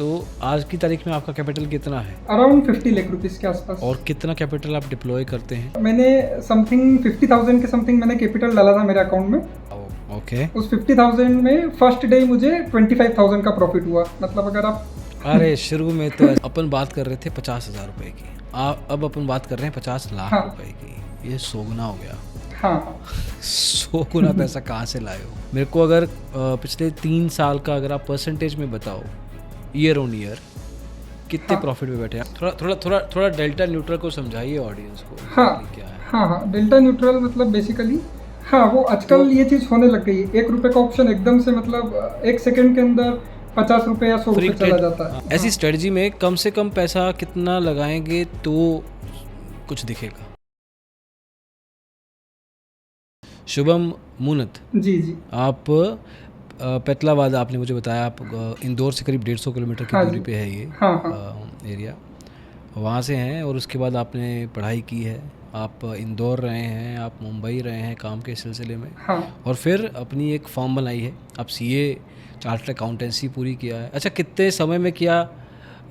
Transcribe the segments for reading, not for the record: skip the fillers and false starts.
तो आज की तारीख में आपका कैपिटल कितना है? अराउंड 50 लाख रुपीस के आसपास। और कितना कैपिटल आप डिप्लॉय करते हैं? मैंने समथिंग 50,000 के समथिंग मैंने कैपिटल डाला था मेरे अकाउंट में। ओके। उस 50,000 में फर्स्ट डे मुझे 25,000 का प्रॉफिट हुआ। मतलब अगर आप अरे शुरू में तो अपन बात कर रहे थे 50,000 रुपए की, अब अपन बात कर रहे हैं 50 लाख हाँ। रुपए की। ये 100 गुना हो गया। हाँ 100 गुना पैसा कहाँ से लाए हो? मेरे को अगर पिछले 3 साल का अगर आप परसेंटेज में बताओ, ईयर ऑन ईयर कितने हाँ। प्रॉफिट में बैठे हैं? थोड़ा डेल्टा न्यूट्रल को समझाइए ऑडियंस को। हाँ क्या है? हाँ डेल्टा न्यूट्रल मतलब बेसिकली हाँ वो आजकल ये चीज़ होने लग गई है। 1 रुपये का ऑप्शन एकदम से मतलब 1 सेकंड के अंदर 50 रुपये या 100 रुपये चला जाता है। ऐसी स्ट्रेटजी में कम से कम पैसा कितना लगाएंगे तो कुछ दिखेगा? शुभम मुनत, जी जी आप पेतलावाद आपने मुझे बताया, आप इंदौर से करीब 150 किलोमीटर की हाँ दूरी जी। पे है ये हाँ एरिया, वहाँ से हैं और उसके बाद आपने पढ़ाई की है। आप इंदौर रहे हैं, आप मुंबई रहे हैं काम के सिलसिले में, हाँ और फिर अपनी एक फॉर्म बनाई है। आप सीए चार्टर्ड अकाउंटेंसी पूरी किया है। अच्छा, कितने समय में किया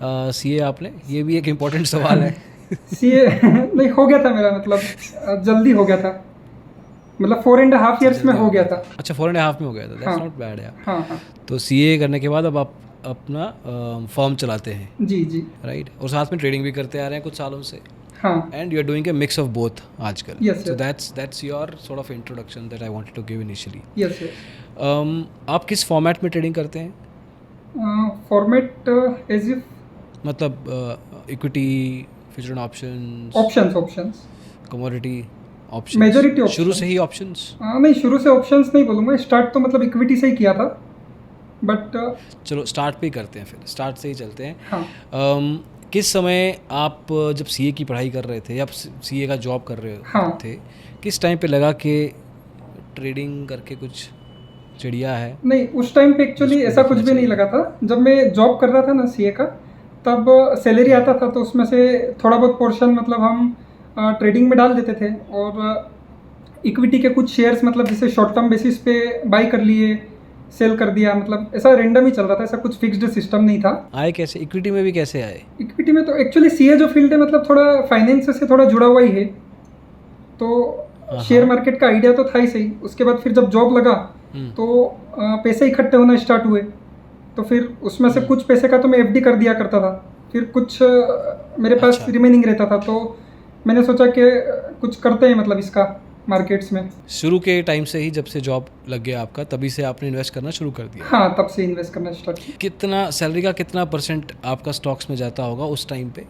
सीए आपने? ये भी एक इम्पोर्टेंट सवाल है। सीए नहीं हो गया था मेरा, मतलब जल्दी हो गया था, मतलब 4.5 years में हो गया था। अच्छा, 4.5 में हो गया था। हाँ। दैट्स नॉट बैड यार। हाँ हाँ तो सीए करने के बाद अब आप अपना फॉर्म चलाते हैं, जी जी राइट? और साथ में ट्रेडिंग भी करते आ रहे हैं कुछ सालों से, हाँ and you are doing a mix of both आजकल। Yes, so yes. That's your sort of introduction that I wanted to give initially. Yes आप किस फॉर्मेट में ट्रेडिंग करते हैं? फॉर्मेट एज इफ मतलब equity, future and options, options commodity, options? Majority options. शुरू से ही options? नहीं, शुरू से ऑप्शंस नहीं बोलूँगा, स्टार्ट तो मतलब इक्विटी से ही किया था, बट चलो स्टार्ट पे ही करते हैं, फिर स्टार्ट से ही चलते हैं। हाँ किस समय आप जब सीए की पढ़ाई कर रहे थे या सीए का जॉब कर रहे हाँ। थे, किस टाइम पे लगा कि ट्रेडिंग करके कुछ चिड़िया है? नहीं, उस टाइम पे एक्चुअली ऐसा कुछ भी नहीं लगा था। जब मैं जॉब कर रहा था ना सीए का, तब सैलरी आता था तो उसमें से थोड़ा बहुत पोर्शन मतलब हम ट्रेडिंग में डाल देते थे, और इक्विटी के कुछ शेयर्स मतलब जैसे शॉर्ट टर्म बेसिस पे बाई कर लिए, सेल कर दिया, मतलब ऐसा रेंडम ही चल रहा था, ऐसा कुछ फिक्स्ड सिस्टम नहीं था। आए कैसे? इक्विटी में भी कैसे आए? इक्विटी में तो एक्चुअली सीए जो फील्ड है मतलब थोड़ा फाइनेंस से थोड़ा जुड़ा हुआ ही है, तो शेयर मार्केट का आइडिया तो था ही सही। उसके बाद फिर जब जॉब लगा तो पैसे इकट्ठे होना स्टार्ट हुए, तो फिर उसमें से कुछ पैसे का तो मैं एफडी कर दिया करता था, फिर कुछ मेरे पास अच्छा। रिमेनिंग रहता था, तो मैंने सोचा कि कुछ करते हैं मतलब इसका मार्केट्स में। शुरू के टाइम से ही, जब से जॉब लग गया आपका, तभी से आपने इन्वेस्ट करना शुरू कर दिया? हाँ, तब से इन्वेस्ट करना स्टार्ट किया। कितना सैलरी का कितना परसेंट आपका स्टॉक्स में जाता होगा उस टाइम पे,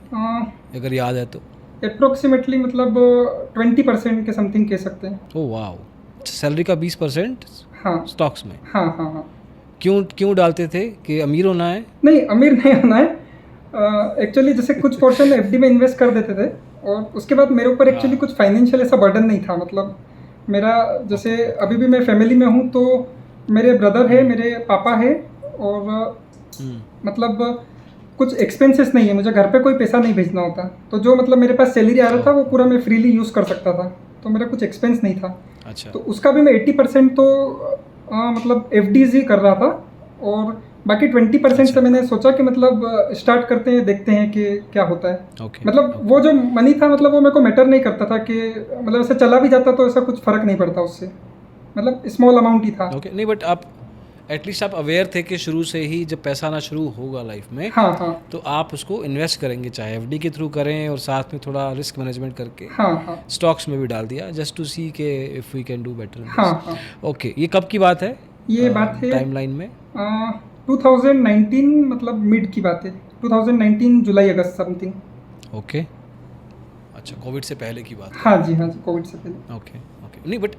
अगर याद है तो? अप्रोक्सीमेटली मतलब 20% के समथिंग कह सकते हैं। ओह वाओ, सैलरी का 20% हाँ स्टॉक्स में? हाँ हाँ हाँ क्यों डालते थे? कि अमीर होना है? नहीं, अमीर नहीं होना है। एक्चुअली जैसे कुछ पोर्शन एफडी में इन्वेस्ट कर देते थे, और उसके बाद मेरे ऊपर एक्चुअली कुछ फाइनेंशियल ऐसा बर्डन नहीं था। मतलब मेरा जैसे अभी भी मैं फैमिली में हूँ, तो मेरे ब्रदर है, मेरे पापा है, और मतलब कुछ एक्सपेंसेस नहीं है, मुझे घर पे कोई पैसा नहीं भेजना होता, तो जो मतलब मेरे पास सैलरी आ रहा था वो पूरा मैं फ्रीली यूज़ कर सकता था, तो मेरा कुछ एक्सपेंस नहीं था। अच्छा। तो उसका भी मैं 80% तो मतलब एफडीज ही कर रहा था, और बाकी 20% से मैंने सोचा कि मतलब स्टार्ट करते हैं, देखते हैं कि क्या होता है। Okay, मतलब वो जो मनी था मतलब वो मेरे को मैटर नहीं करता था, कि मतलब ऐसे चला भी जाता तो ऐसा कुछ फ़र्क नहीं पड़ता उससे, मतलब स्मॉल अमाउंट ही था। नहीं, बट आप एटलीस्ट आप अवेयर थे कि शुरू से ही जब पैसा आना शुरू होगा लाइफ में, हाँ हाँ तो आप उसको इन्वेस्ट करेंगे, चाहे एफडी के थ्रू करें और साथ में थोड़ा रिस्क मैनेजमेंट करके हाँ हाँ स्टॉक्स में भी डाल दिया, जस्ट टू सी के if we can do better. हाँ हाँ ओके, ये कब की बात है? ये बात है टाइमलाइन में 2019, मतलब मिड की बात है, 2019 जुलाई अगस्त समथिंग। ओके, अच्छा, कोविड से पहले की बात है? हाँ जी कोविड से पहले। ओके। नहीं, बट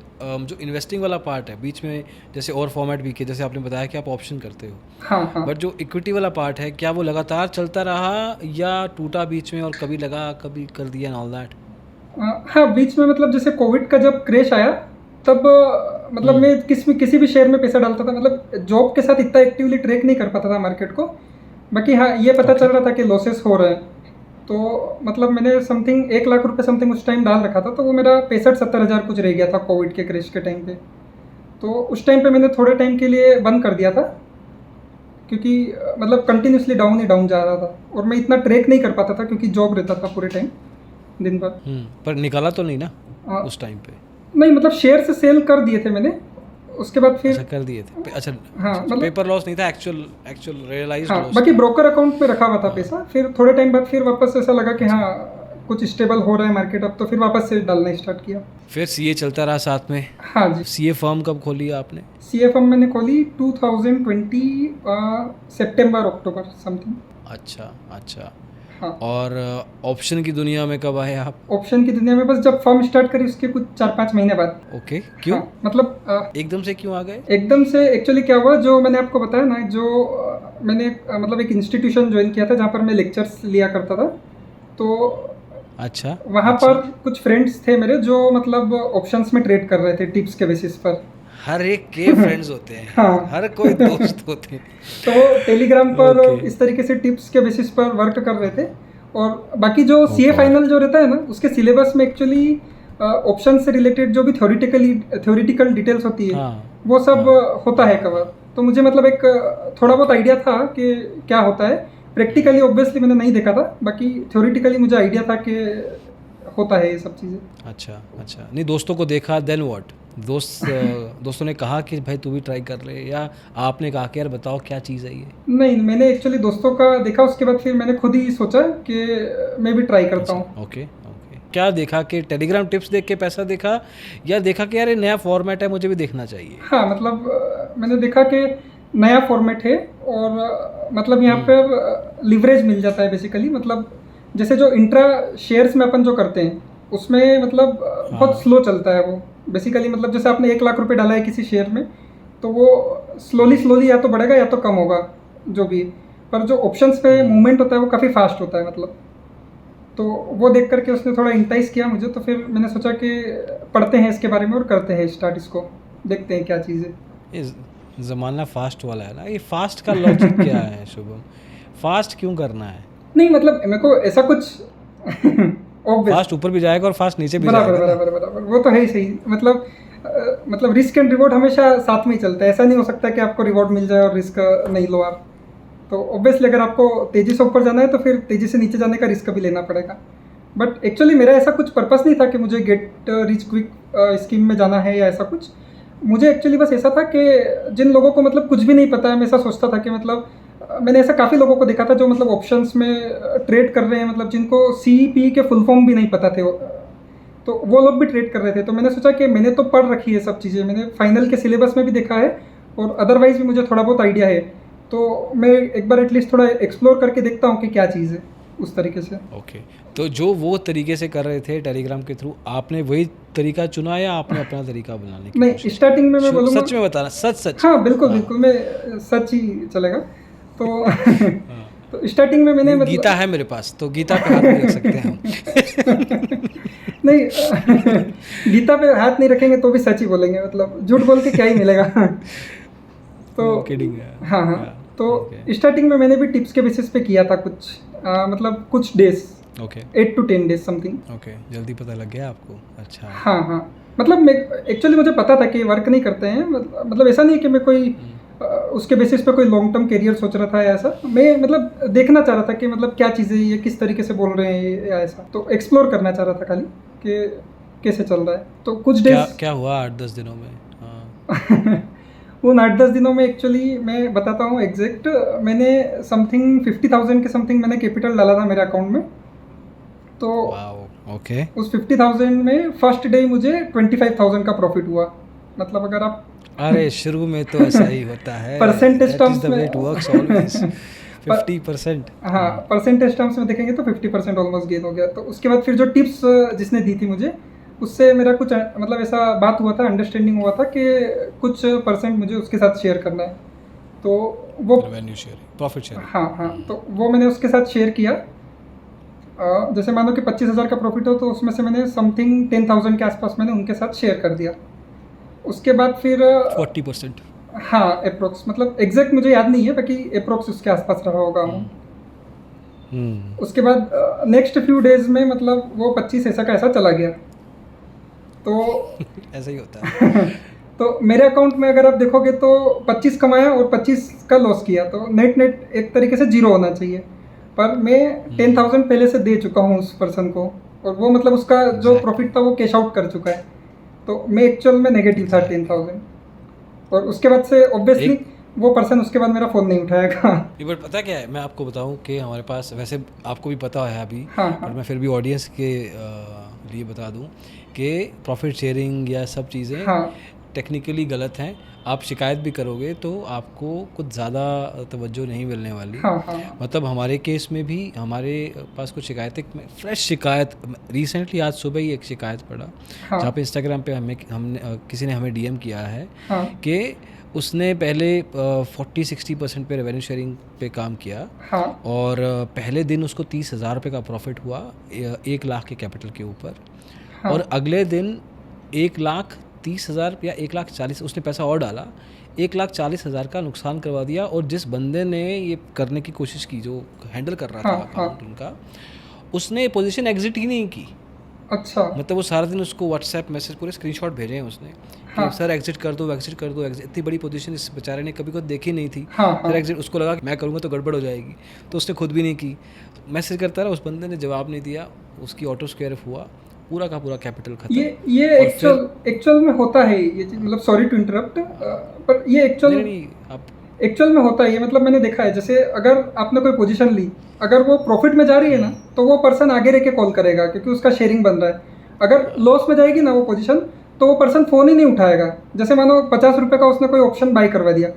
जो इन्वेस्टिंग वाला पार्ट है बीच में, जैसे और फॉर्मेट भी के, जैसे आपने बताया कि आप ऑप्शन करते हो, हाँ बट जो इक्विटी वाला पार्ट है, क्या वो लगातार चलता रहा या टूटा बीच में और कभी लगा कभी कर दिया एंड ऑल दैट? हाँ, बीच में मतलब जैसे कोविड का जब क्रेश आया, तब मतलब मैं किसी भी शेयर में पैसा डालता था, मतलब जॉब के साथ इतना एक्टिवली ट्रैक नहीं कर पाता था मार्केट को। बाकी हाँ, ये पता चल रहा था कि लॉसेस हो रहे हैं, तो मतलब मैंने समथिंग 1 लाख रुपए समथिंग उस टाइम डाल रखा था, तो वो मेरा 65-70 हज़ार कुछ रह गया था कोविड के क्रेश के टाइम पे। तो उस टाइम पे मैंने थोड़े टाइम के लिए बंद कर दिया था, क्योंकि मतलब कंटिन्यूसली डाउन ही डाउन जा रहा था और मैं इतना ट्रैक नहीं कर पाता था क्योंकि जॉब रहता था पूरे टाइम दिन भर। पर निकाला तो नहीं ना हाँ। उस टाइम पे? नहीं मतलब शेयर से सेल कर दिए थे मैंने, उसके बाद फिर अच्छा कर दिए थे, अच्छा हाँ मतलब पेपर लॉस नहीं था, एक्चुअल रियलाइज्ड हाँ लॉस बाकी ब्रोकर अकाउंट में रखा हुआ था पैसा। फिर थोड़े टाइम बाद फिर वापस ऐसा लगा कि हाँ कुछ स्टेबल हो रहा है मार्केट अब, तो फिर वापस से डालना स्टार्ट किया। फिर सीए चलता रहा साथ में। हाँ जी। सीए फर्म कब खोली आपने? CFM मैंने खोली 2020 सितंबर अक्टूबर समथिंग। अच्छा अच्छा। हाँ। और ऑप्शन की दुनिया में कब आए आप? ऑप्शन की दुनिया में बस जब फर्म स्टार्ट करी उसके कुछ 4-5 महीने बाद। ओके, क्यों? हाँ, मतलब एकदम से क्यों आ गए? एकदम से एक्चुअली क्या हुआ, जो मैंने आपको बताया ना, जो मैंने मतलब एक इंस्टीट्यूशन ज्वाइन किया था जहाँ पर मैं लेक्चर्स लिया करता था, तो अच्छा वहाँ पर कुछ फ्रेंड्स थे मेरे जो मतलब ऑप्शंस में ट्रेड कर रहे थे टिप्स के बेसिस पर। हर एक के फ्रेंड्स होते हैं। हाँ। हर कोई दोस्त होते हैं। तो वो टेलीग्राम पर Okay. इस तरीके से टिप्स के बेसिस पर वर्क कर रहे थे। और बाकी जो CA God. फाइनल जो रहता है ना, उसके सिलेबस में एक्चुअली ऑप्शन से रिलेटेड जो भी थ्योरेटिकल डिटेल्स होती है हाँ, वो सब होता है कवर। तो मुझे मतलब एक थोड़ा बहुत आइडिया था कि क्या होता है। प्रैक्टिकली ऑब्वियसली मैंने नहीं देखा था, बाकी थ्योरेटिकली मुझे आइडिया था कि होता है ये सब चीज़ें। अच्छा अच्छा। नहीं, दोस्तों को देखा, देन व्हाट? दोस्तों ने कहा कि भाई तू भी ट्राई कर ले, या आपने कहा कि यार बताओ क्या चीज़ है ये? नहीं, मैंने एक्चुअली दोस्तों का देखा, उसके बाद फिर मैंने खुद ही सोचा कि मैं भी ट्राई करता हूँ। Okay okay. क्या देखा कि टेलीग्राम टिप्स देख के पैसा देखा, या देखा कि यार ये नया फॉर्मेट है मुझे भी देखना चाहिए? हाँ मतलब मैंने देखा कि नया फॉर्मेट है और मतलब यहाँ पर लिवरेज मिल जाता है बेसिकली। मतलब जैसे जो इंट्रा शेयर्स में अपन जो करते हैं उसमें मतलब बहुत स्लो चलता है वो बेसिकली। मतलब जैसे आपने 1 लाख रुपए डाला है किसी शेयर में, तो वो स्लोली या तो बढ़ेगा या तो कम होगा जो भी। पर जो ऑप्शंस पे मूवमेंट होता है वो काफ़ी फास्ट होता है मतलब। तो वो देख करके उसने थोड़ा इंटाइस किया मुझे, तो फिर मैंने सोचा कि पढ़ते हैं इसके बारे में और करते हैं स्टार्ट इसको, देखते हैं क्या चीज़ है। ये ज़माना फास्ट वाला है ना, ये फास्ट का लॉजिक क्या है शुभम? फास्ट क्यों करना है? नहीं मतलब मेरे को ऐसा कुछ obvious, फास्ट ऊपर भी जाएगा और फास्ट नीचे भी बराबर जाएगा ना? बराबर बराबर, वो तो है ही सही। मतलब रिस्क एंड रिवॉर्ड हमेशा साथ में ही चलता है। ऐसा नहीं हो सकता कि आपको रिवॉर्ड मिल जाए और रिस्क नहीं लो आप। तो ऑब्वियसली अगर आपको तेज़ी से ऊपर जाना है तो फिर तेज़ी से नीचे जाने का रिस्क भी लेना पड़ेगा। बट एक्चुअली मेरा ऐसा कुछ पर्पस नहीं था कि मुझे गेट रिच क्विक स्कीम में जाना है या ऐसा कुछ। मुझे एक्चुअली बस ऐसा था कि जिन लोगों को मतलब कुछ भी नहीं पता है, मैं ऐसा सोचता था कि मतलब मैंने ऐसा काफ़ी लोगों को देखा था जो मतलब ऑप्शंस में ट्रेड कर रहे हैं, मतलब जिनको CEP के फुल फॉर्म भी नहीं पता थे, तो वो लोग भी ट्रेड कर रहे थे। तो मैंने सोचा कि मैंने तो पढ़ रखी है सब चीज़ें, मैंने फाइनल के सिलेबस में भी देखा है और अदरवाइज भी मुझे थोड़ा बहुत आइडिया है, तो मैं एक बार एटलीस्ट थोड़ा एक्सप्लोर करके देखता हूँ कि क्या चीज़ है उस तरीके से। ओके। तो जो वो तरीके से कर रहे थे टेलीग्राम के थ्रू, आपने वही तरीका चुना या आपने अपना तरीका बनाने की नहीं, कोशिश? स्टार्टिंग में मैं बोलूँगा सच में बताना, सच। हाँ बिल्कुल बिल्कुल, मैं सच ही चलेगा। तो तो स्टार्टिंग में मैंने मतलब गीता है मेरे पास, तो गीता पे हाथ भी रख सकते हैं हम। नहीं गीता पे हाथ नहीं रखेंगे तो भी सच ही बोलेंगे, मतलब झूठ बोल के क्या ही मिलेगा। तो किडिंग। हाँ हाँ, तो स्टार्टिंग में मैंने भी टिप्स के बेसिस पे किया था कुछ मतलब कुछ days, okay 8 to 10 days something. Okay, जल्दी पता लग गया आपको? अच्छा। हाँ हाँ, मतलब मैं एक्चुअली मुझे पता था कि वर्क नहीं करते हैं, मतलब ऐसा नहीं है कि मैं कोई उसके बेसिस पे कोई लॉन्ग टर्म करियर सोच रहा था या ऐसा। मैं मतलब देखना चाह रहा था कि मतलब क्या चीज़ें ये किस तरीके से बोल रहे हैं या ऐसा, तो एक्सप्लोर करना चाह रहा था खाली कि कैसे चल रहा है। तो कुछ डेज क्या हुआ 8-10 दिनों में? हाँ। उन 8-10 दिनों में एक्चुअली मैं बताता हूँ एग्जैक्ट, मैंने समथिंग 50,000 के समथिंग मैंने कैपिटल डाला था मेरे अकाउंट में। तो ओके। उस 50,000 में फर्स्ट डे मुझे 25,000 का प्रॉफिट हुआ। मतलब अगर आप अरे शुरू में तो ऐसा ही होता है, परसेंटेज टर्म्स में 50%। हाँ, परसेंटेज टर्म्स में देखेंगे तो 50% ऑलमोस्ट गेन हो गया। तो उसके बाद फिर जो टिप्स जिसने दी थी मुझे, उससे मेरा कुछ मतलब ऐसा बात हुआ था, अंडरस्टैंडिंग हुआ था कि कुछ परसेंट मुझे उसके साथ शेयर करना है। तो वो रेवेन्यू शेयरिंग, प्रॉफिट शेयरिंग। हाँ हाँ, तो वो मैंने उसके साथ शेयर किया। जैसे मानो कि 25,000 का प्रॉफिट हो तो उसमें से मैंने समथिंग 10,000 के आसपास मैंने उनके साथ शेयर कर दिया। उसके बाद फिर 40%। हाँ अप्रोक्स, मतलब एग्जैक्ट मुझे याद नहीं है, बाकी अप्रोक्स उसके आसपास रहा होगा। उसके बाद नेक्स्ट फ्यू डेज में मतलब वो 25 ऐसा का ऐसा चला गया। तो ऐसा ही होता है। तो मेरे अकाउंट में अगर आप देखोगे तो 25 कमाया और 25 का लॉस किया, तो नेट नेट एक तरीके से जीरो होना चाहिए। पर मैं 10,000 पहले से दे चुका हूँ उस पर्सन को, और वो मतलब उसका जो प्रॉफिट था वो कैश आउट कर चुका है। तो मैं एक्चुअल में नेगेटिव था 10,000, और उसके बाद से ऑब्वियसली वो पर्सन उसके बाद मेरा फ़ोन नहीं उठाएगा। ये बट पता क्या है, मैं आपको बताऊं कि हमारे पास, वैसे आपको भी पता है अभी, हाँ, पर हाँ, मैं फिर भी ऑडियंस के लिए बता दूं कि प्रॉफिट शेयरिंग या सब चीज़ें हाँ, टेक्निकली गलत हैं। आप शिकायत भी करोगे तो आपको कुछ ज़्यादा तवज्जो नहीं मिलने वाली। हाँ, हाँ, मतलब हमारे केस में भी हमारे पास कुछ शिकायतें, फ्रेश शिकायत, रिसेंटली आज सुबह ही एक शिकायत पड़ा हाँ, जहाँ पे इंस्टाग्राम पे हमने किसी ने हमें डीएम किया है हाँ, कि उसने पहले 40-60% पे रेवेन्यू शेयरिंग पे काम किया, हाँ, और पहले दिन उसको 30,000 रुपये का प्रॉफिट हुआ 1 लाख के कैपिटल के ऊपर, हाँ, और अगले दिन 1,30,000 या 1,40,000 उसने पैसा और डाला, 1,40,000 का नुकसान करवा दिया। और जिस बंदे ने ये करने की कोशिश की, जो हैंडल कर रहा था हाँ, हाँ, अकाउंट उनका, उसने पोजीशन एग्जिट ही नहीं की। अच्छा, मतलब वो सारा दिन उसको व्हाट्सएप मैसेज पूरे स्क्रीनशॉट भेजे हैं उसने हाँ, कि सर एग्जिट कर दो, एग्जिट कर दो, एग्जिट। इतनी बड़ी पोजीशन इस बेचारे ने कभी को देखी नहीं थी। हाँ, सर हाँ, एग्जिट, उसको लगा कि मैं करूँगा तो गड़बड़ हो जाएगी, तो उसने खुद भी नहीं की। मैसेज करता रहा, उस बंदे ने जवाब नहीं दिया, उसकी ऑटो स्क्वायर हुआ, पूरा का पूरा कैपिटल खत्म। ये और एक्चुअल में होता है ये चीज़, मतलब सॉरी टू इंटरप्ट, पर ये नहीं नहीं, आप एक्चुअल में होता है ये। मतलब मैंने देखा है, जैसे अगर आपने कोई पोजीशन ली, अगर वो प्रॉफिट में जा रही है ना, तो वो पर्सन आगे रह के कॉल करेगा क्योंकि उसका शेयरिंग बन रहा है। अगर लॉस में जाएगी ना वो पोजीशन, तो वो पर्सन फ़ोन ही नहीं उठाएगा। जैसे मानो 50 रुपये का उसने कोई ऑप्शन बाई करवा दिया,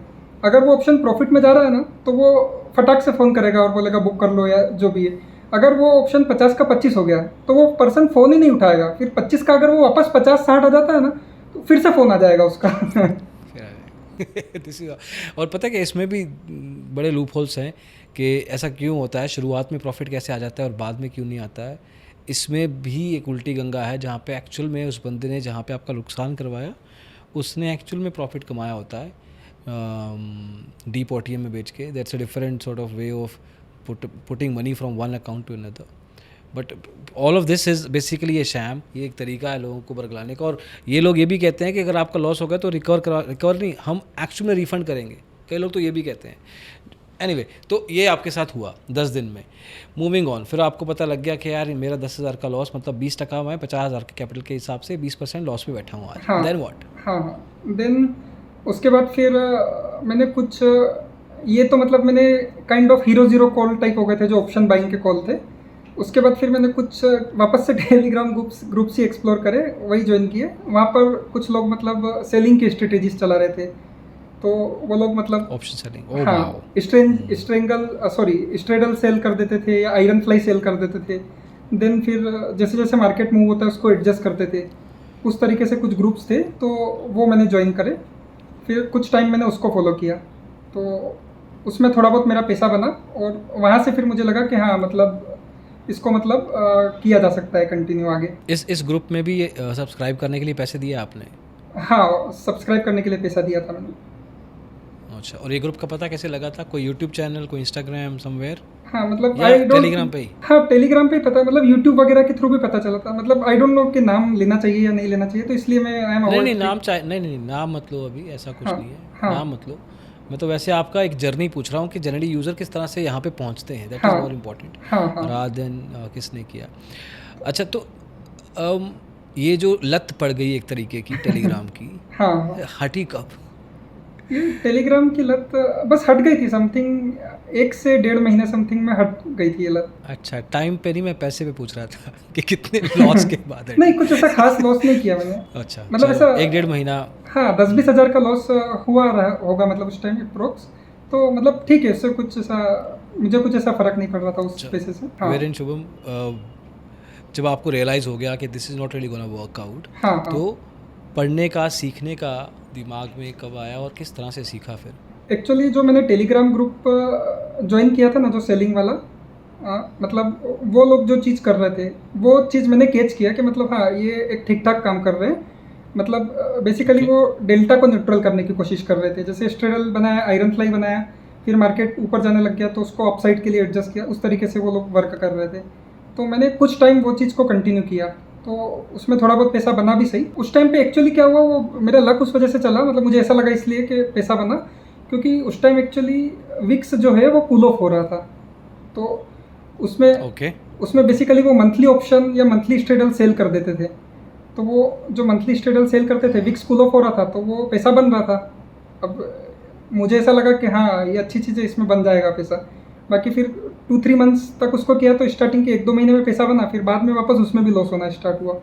अगर वो ऑप्शन प्रॉफिट में जा रहा है ना, तो वो फटाक से फ़ोन करेगा और बोलेगा बुक कर लो या जो भी है। अगर वो ऑप्शन 50 का 25 हो गया, तो वो पर्सन फ़ोन ही नहीं उठाएगा। फिर 25 का अगर वो वापस 50-60 आ जाता है ना, तो फिर से फ़ोन आ जाएगा उसका। फिर आ जाए। This is- और पता है कि इसमें भी बड़े लूप होल्स हैं कि ऐसा क्यों होता है, शुरुआत में प्रॉफिट कैसे आ जाता है और बाद में क्यों नहीं आता है। इसमें भी एक उल्टी गंगा है जहाँ पे एक्चुअल में उस बंदे ने जहाँ पे आपका नुकसान करवाया, उसने एक्चुअल में प्रॉफिट कमाया होता है डीप ओटीएम में बेच के। That's a different sort of way of putting money from one account to another. But all of this is basically ये शैम, ये एक तरीका है लोगों को बरगलाने का। और ये लोग ये भी कहते हैं कि अगर आपका लॉस हो गया तो रिकवर नहीं, हम एक्चुअल में रिफ़ंड करेंगे। कई लोग तो ये भी कहते हैं। एनीवे, तो ये आपके साथ हुआ 10 दिन में। मूविंग ऑन, फिर आपको पता लग गया कि यार मेरा 10,000 का लॉस, मतलब 20% मैं 50,000 के कैपिटल के हिसाब से 20% लॉस में बैठा हूँ आज। हाँ, देन व्हाट? हाँ, हाँ, देन उसके बाद फिर मैंने कुछ ये तो मतलब मैंने kind of hero zero call type हो गए थे जो ऑप्शन बाइंग के कॉल थे। उसके बाद फिर मैंने कुछ वापस से टेलीग्राम ग्रुप्स ही एक्सप्लोर करे, वही ज्वाइन किए। वहाँ पर कुछ लोग मतलब सेलिंग की स्ट्रेटेजीज चला रहे थे, तो वो लोग मतलब ऑप्शन सेलिंग, ओह हाँ, वाओ। स्ट्रेडल सेल कर देते थे या आयरन फ्लाई सेल कर देते थे। देन फिर जैसे जैसे मार्केट मूव होता है उसको एडजस्ट करते थे। उस तरीके से कुछ ग्रुप्स थे, तो वो मैंने ज्वाइन करे। फिर कुछ टाइम मैंने उसको फॉलो किया, तो उसमें थोड़ा बहुत मेरा पैसा बना, और वहाँ से फिर मुझे लगा कि हाँ मतलब इसको मतलब किया जा सकता है कंटिन्यू आगे। इस ग्रुप में भी सब्सक्राइब करने के लिए पैसे दिए आपने? हाँ, सब्सक्राइब करने के लिए पैसा दिया था मैंने। अच्छा, और ये ग्रुप का पता कैसे लगा था? कोई यूट्यूब चैनल, कोई इंस्टाग्राम समवेयर, हाँ मतलब या टेलीग्राम पे ही? हाँ, टेलीग्राम पे ही पता, मतलब यूट्यूब वगैरह के थ्रू भी पता चला था। मतलब आई डोंट नो कि नाम लेना चाहिए या नहीं लेना चाहिए, तो इसलिए मैं आई एम नहीं अवॉइड। नाम चाहे, नहीं नाम मत लो अभी, ऐसा कुछ हाँ, नहीं है। हाँ, नाम मत लो। मैं तो वैसे आपका एक जर्नी पूछ रहा हूँ कि जनरली यूज़र किस तरह से यहाँ पे पहुँचते हैं, दैट इज़ हाँ, मोर इम्पॉर्टेंट, हाँ, हाँ, रादर देन किसने किया। अच्छा, तो ये जो लत पड़ गई एक तरीके की टेलीग्राम की, हाँ, हाँ। हटी कब? ये टेलीग्राम की लत बस हट गई थी समथिंग 1 से 1.5 महीने समथिंग में हट गई थी ये लत। अच्छा, टाइम पे नहीं, मैं पैसे पे पूछ रहा था कि कितने लॉस के बाद हटी? नहीं, कुछ ऐसा खास लॉस नहीं किया मैंने। अच्छा, मतलब चलो, ऐसा 1-1.5 महीना। हाँ, 10-20 हज़ार का लॉस हुआ रहा होगा मतलब उस टाइम अप्रोक्स। तो मतलब ठीक है, इससे कुछ ऐसा मुझे कुछ ऐसा फ़र्क नहीं पड़ रहा था उस पैसे से। हाँ, वेर इन शुभम, जब आपको रियलाइज़ हो गया कि this is not really gonna work out, हाँ, हाँ। तो पढ़ने का, सीखने का दिमाग में कब आया और किस तरह से सीखा फिर? एक्चुअली जो मैंने टेलीग्राम ग्रुप ज्वाइन किया था ना, जो सेलिंग वाला, मतलब वो लोग जो चीज़ कर रहे थे, वो चीज़ मैंने कैच किया कि मतलब हाँ, ये एक ठीक-ठाक काम कर रहे हैं। मतलब बेसिकली वो डेल्टा को न्यूट्रल करने की कोशिश कर रहे थे। जैसे स्ट्रेडल बनाया, आयरन फ्लाई बनाया, फिर मार्केट ऊपर जाने लग गया तो उसको अपसाइड के लिए एडजस्ट किया, उस तरीके से वो लोग वर्क कर रहे थे। तो मैंने कुछ टाइम वो चीज़ को कंटिन्यू किया, तो उसमें थोड़ा बहुत पैसा बना भी सही। उस टाइम पे एक्चुअली क्या हुआ, वो मेरा लक उस वजह से चला, मतलब मुझे ऐसा लगा इसलिए कि पैसा बना, क्योंकि उस टाइम एक्चुअली विक्स जो है वो कूल ऑफ हो रहा था। तो उसमें ओके उसमें बेसिकली वो मंथली ऑप्शन या मंथली स्ट्रेडल सेल कर देते थे। तो वो जो मंथली स्ट्रेडल सेल करते थे, विक्स कूल ऑफ हो रहा था तो वो पैसा बन रहा था। अब मुझे ऐसा लगा कि हाँ ये अच्छी चीज़ है, इसमें बन जाएगा पैसा। बाकी फिर 2-3 मंथ्स तक उसको किया तो स्टार्टिंग के 1-2 महीने में पैसा बना, फिर बाद में वापस उसमें भी लॉस होना स्टार्ट हुआ।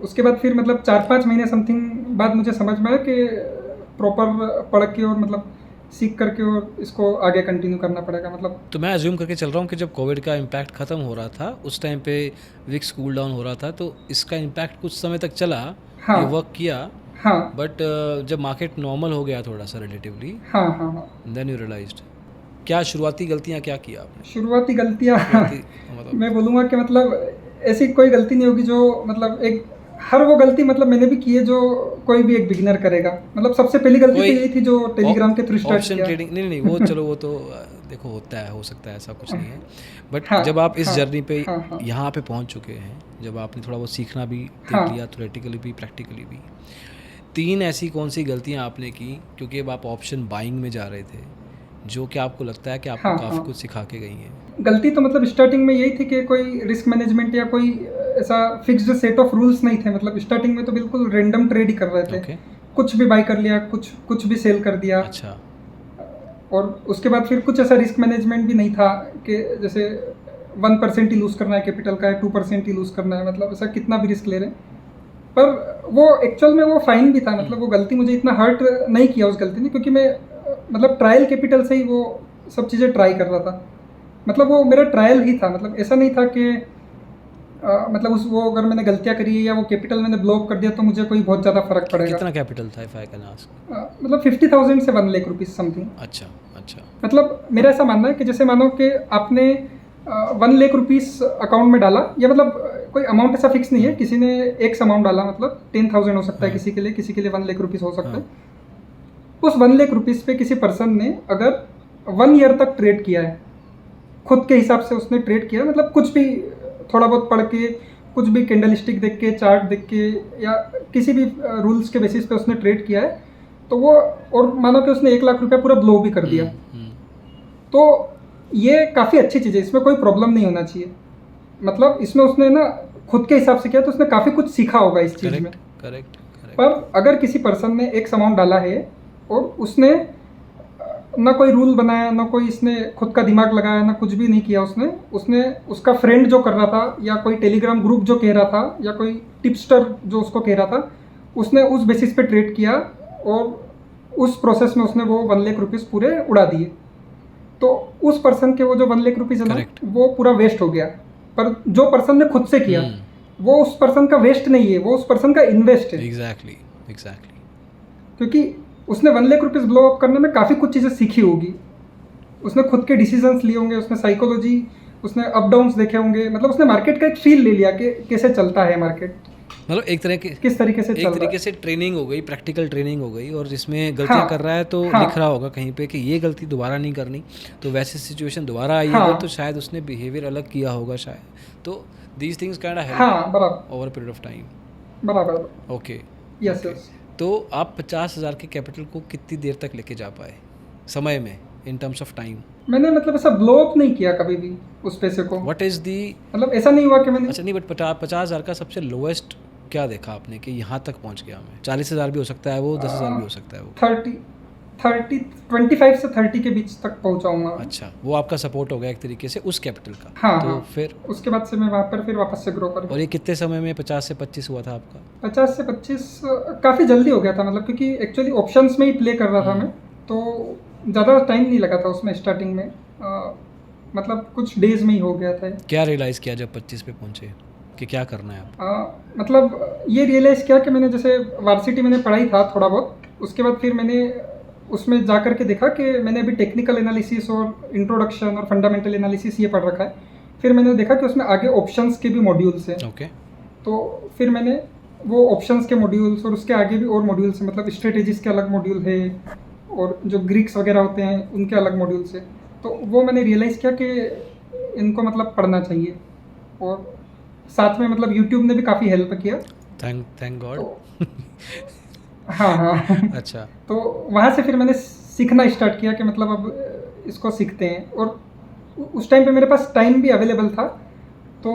उसके बाद फिर मतलब 4-5 महीने समथिंग बाद मुझे समझ में आया कि प्रॉपर पढ़ के और मतलब सीख करके और इसको आगे कंटिन्यू करना पड़ेगा। मतलब तो मैं अज्यूम करके चल रहा हूँ कि जब कोविड का इम्पैक्ट ख़त्म हो रहा था उस टाइम पे विक्स कूल डाउन हो रहा था, तो इसका इम्पैक्ट कुछ समय तक चला, हाँ ये वर्क किया, हाँ बट जब मार्केट नॉर्मल हो गया थोड़ा सा रिलेटिवली, हाँ हाँ हाँ देन यू रियलाइज्ड। क्या शुरुआती गलतियाँ क्या किया आपने? शुरुआती गलतियाँ मतलब मैं बोलूँगा कि मतलब ऐसी कोई गलती नहीं होगी जो मतलब एक हर वो गलती मतलब मैंने भी की है जो कोई भी एक बिगिनर करेगा। मतलब सबसे पहली गलती तो कोई यही थी जो टेलीग्राम के थ्रू स्टार्ट ऑप्शन किया। ट्रेडिंग, नहीं नहीं वो चलो वो तो देखो होता है, हो सकता है, ऐसा कुछ नहीं है, बट हाँ जब आप इस हाँ जर्नी पे हाँ हाँ यहाँ पे पहुँच चुके हैं, जब आपने थोड़ा बहुत सीखना भी देख हाँ लिया, थ्योरेटिकली भी प्रैक्टिकली भी, 3 ऐसी कौन सी गलतियाँ आपने की क्योंकि अब आप ऑप्शन बाइंग में जा रहे थे, जो कि आपको लगता है कि आपको हाँ काफ़ी हाँ कुछ सिखा के गई हैं? गलती तो मतलब स्टार्टिंग में यही थी कि कोई रिस्क मैनेजमेंट या कोई ऐसा फिक्स्ड सेट ऑफ रूल्स नहीं थे। मतलब स्टार्टिंग में तो बिल्कुल रैंडम ट्रेड ही कर रहे थे। ओके, कुछ भी बाई कर लिया, कुछ कुछ भी सेल कर दिया। अच्छा, और उसके बाद फिर कुछ ऐसा रिस्क मैनेजमेंट भी नहीं था कि जैसे 1% ही लूज़ करना है कैपिटल का, है 2% ही लूज़ करना है, मतलब ऐसा कितना भी रिस्क ले रहे हैं। पर वो एक्चुअल में वो फाइन भी था, मतलब वो गलती मुझे इतना हर्ट नहीं किया उस गलती ने, क्योंकि मैं मतलब ट्रायल कैपिटल से ही वो सब चीज़ें ट्राई कर रहा था। मतलब वो मेरा ट्रायल ही था, मतलब ऐसा नहीं था कि मतलब उस वो अगर मैंने गलतियाँ करी है या वो कैपिटल मैंने ब्लॉक कर दिया तो मुझे कोई बहुत ज़्यादा फर्क पड़ेगा। कितना कैपिटल था इफ आई कैन आस्क? मतलब 50,000 से 1 लाख रुपीज़ समथिंग। अच्छा अच्छा, मतलब मेरा ऐसा मानना है कि जैसे मानो कि आपने 1 लाख रुपीज़ अकाउंट में डाला, या मतलब कोई अमाउंट ऐसा फिक्स नहीं है, किसी ने एक्स अमाउंट डाला, मतलब 10,000 हो सकता है किसी के लिए, किसी के लिए 1 लाख रुपीज़ हो सकता है। उस 1 लाख रुपीज़ पे किसी पर्सन ने अगर 1 ईयर तक ट्रेड किया है, खुद के हिसाब से उसने ट्रेड किया, मतलब कुछ भी थोड़ा बहुत पढ़ के, कुछ भी कैंडल स्टिक देख के, चार्ट देख के, या किसी भी रूल्स के बेसिस पे उसने ट्रेड किया है, तो वो, और मानो कि उसने 1 लाख रुपया पूरा ब्लो भी कर दिया, तो ये काफ़ी अच्छी चीज़ है, इसमें कोई प्रॉब्लम नहीं होना चाहिए। मतलब इसमें उसने ना खुद के हिसाब से किया तो उसने काफ़ी कुछ सीखा होगा इस चीज़ में। करेक्ट, पर अगर किसी पर्सन ने एक अमाउंट डाला है और उसने ना कोई रूल बनाया, ना कोई इसने खुद का दिमाग लगाया, ना कुछ भी नहीं किया, उसने उसका फ्रेंड जो कर रहा था, या कोई टेलीग्राम ग्रुप जो कह रहा था, या कोई टिप्सटर जो उसको कह रहा था, उसने उस बेसिस पे ट्रेड किया और उस प्रोसेस में उसने वो 1 लाख रुपीज़ पूरे उड़ा दिए, तो उस पर्सन के वो जो 1 लाख रुपीज़ है ना, Correct. वो पूरा वेस्ट हो गया। पर जो पर्सन ने खुद से किया, वो उस पर्सन का वेस्ट नहीं है, वो उस पर्सन का इन्वेस्ट है। एग्जैक्टली एग्जैक्टली, क्योंकि उसने 1 लाख रुपीज़ ब्लो अप करने में काफ़ी कुछ चीज़ें सीखी होगी, उसने खुद के डिसीजंस लिए होंगे, उसने साइकोलॉजी, उसने अप डाउन्स देखे होंगे, मतलब उसने मार्केट का एक फील ले लिया कि कैसे चलता है मार्केट, मतलब एक तरह के किस तरीके से चल एक रहा तरीके है। से ट्रेनिंग हो गई, प्रैक्टिकल ट्रेनिंग हो गई, और जिसमें गलतियां हाँ, कर रहा है तो हाँ, लिख रहा होगा कहीं पे कि ये गलती दोबारा नहीं करनी, तो वैसे सिचुएशन दोबारा आई हाँ, अगर तो शायद उसने बिहेवियर अलग किया होगा शायद, तो these things kind of help हाँ, बराबर ओवर पीरियड ऑफ टाइम। बराबर, ओके, यस यस। तो आप 50,000 के कैपिटल को कितनी देर तक लेके जा पाए समय में, इन टर्म्स ऑफ टाइम? मैंने मतलब ऐसा ब्लो अप नहीं किया कभी भी उस पैसे को, व्हाट इज़ दी, मतलब ऐसा नहीं हुआ कि मैंने, अच्छा नहीं, बट 50,000 का सबसे लोएस्ट क्या देखा आपने कि यहाँ तक पहुँच गया मैं? 40,000 भी हो सकता है वो, 10,000 भी हो सकता है वो। 25 से 30 के बीच तक पहुंचाऊंगा। अच्छा, वो आपका सपोर्ट हो गया एक तरीके से उस कैपिटल का। हाँ तो हाँ, फिर उसके बाद से मैं वहाँ पर फिर वापस से ग्रो कर और ये कितने समय में 50 से 25 हुआ था आपका? 50 से 25 काफ़ी जल्दी हो गया था, मतलब क्योंकि एक्चुअली ऑप्शंस में ही प्ले कर रहा था मैं, तो ज़्यादा टाइम नहीं लगा था उसमें स्टार्टिंग में, मतलब कुछ डेज में ही हो गया था। क्या रियलाइज़ किया जब 25 पे पहुँचे कि क्या करना है आप? मतलब ये रियलाइज़ किया कि मैंने जैसे वार्सिटी मैंने पढ़ाई था थोड़ा बहुत, उसके बाद फिर मैंने उसमें जा कर के देखा कि मैंने अभी टेक्निकल एनालिसिस और इंट्रोडक्शन और फंडामेंटल एनालिसिस ये पढ़ रखा है, फिर मैंने देखा कि उसमें आगे ऑप्शंस के भी मॉड्यूल्स हैं। ओके, तो फिर मैंने वो ऑप्शंस के मॉड्यूल्स और उसके आगे भी और मॉड्यूल्स हैं, मतलब स्ट्रेटेजीज के अलग मॉड्यूल है और जो ग्रीक्स वगैरह होते हैं उनके अलग मॉड्यूल्स है, तो वो मैंने रियलाइज़ किया कि इनको मतलब पढ़ना चाहिए और साथ में मतलब यूट्यूब ने भी काफ़ी हेल्प किया। Thank God. तो हाँ हाँ अच्छा। तो वहाँ से फिर मैंने सीखना स्टार्ट किया कि मतलब अब इसको सीखते हैं, और उस टाइम पे मेरे पास टाइम भी अवेलेबल था, तो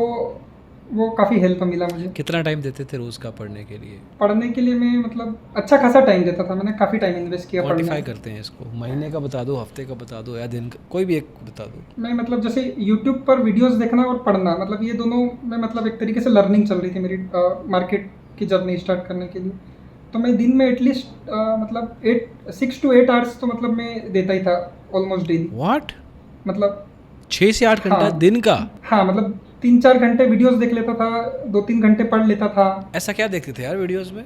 वो काफ़ी हेल्प मिला मुझे। कितना टाइम देते थे रोज़ का पढ़ने के लिए? पढ़ने के लिए मैं मतलब अच्छा खासा टाइम देता था, मैंने काफ़ी टाइम इन्वेस्ट किया पढ़ने क्वांटिफाई में। करते हैं इसको, महीने का बता दो, हफ्ते का बता दो, या दिन का, कोई भी एक बता दो। मैं मतलब जैसे यूट्यूब पर वीडियोस देखना और पढ़ना, मतलब ये दोनों में मतलब एक तरीके से लर्निंग चल रही थी मेरी मार्केट की जर्नी स्टार्ट करने के लिए। तो मैं दिन में एटलीस्ट मतलब 6 to 8 आवर्स तो मतलब मैं देता ही था ऑलमोस्ट डेली। व्हाट? मतलब 6 से 8 घंटा हाँ दिन का? हाँ, मतलब 3-4 घंटे वीडियोस देख लेता था, 2-3 घंटे पढ़ लेता था। ऐसा क्या देखते थे यार वीडियोस में?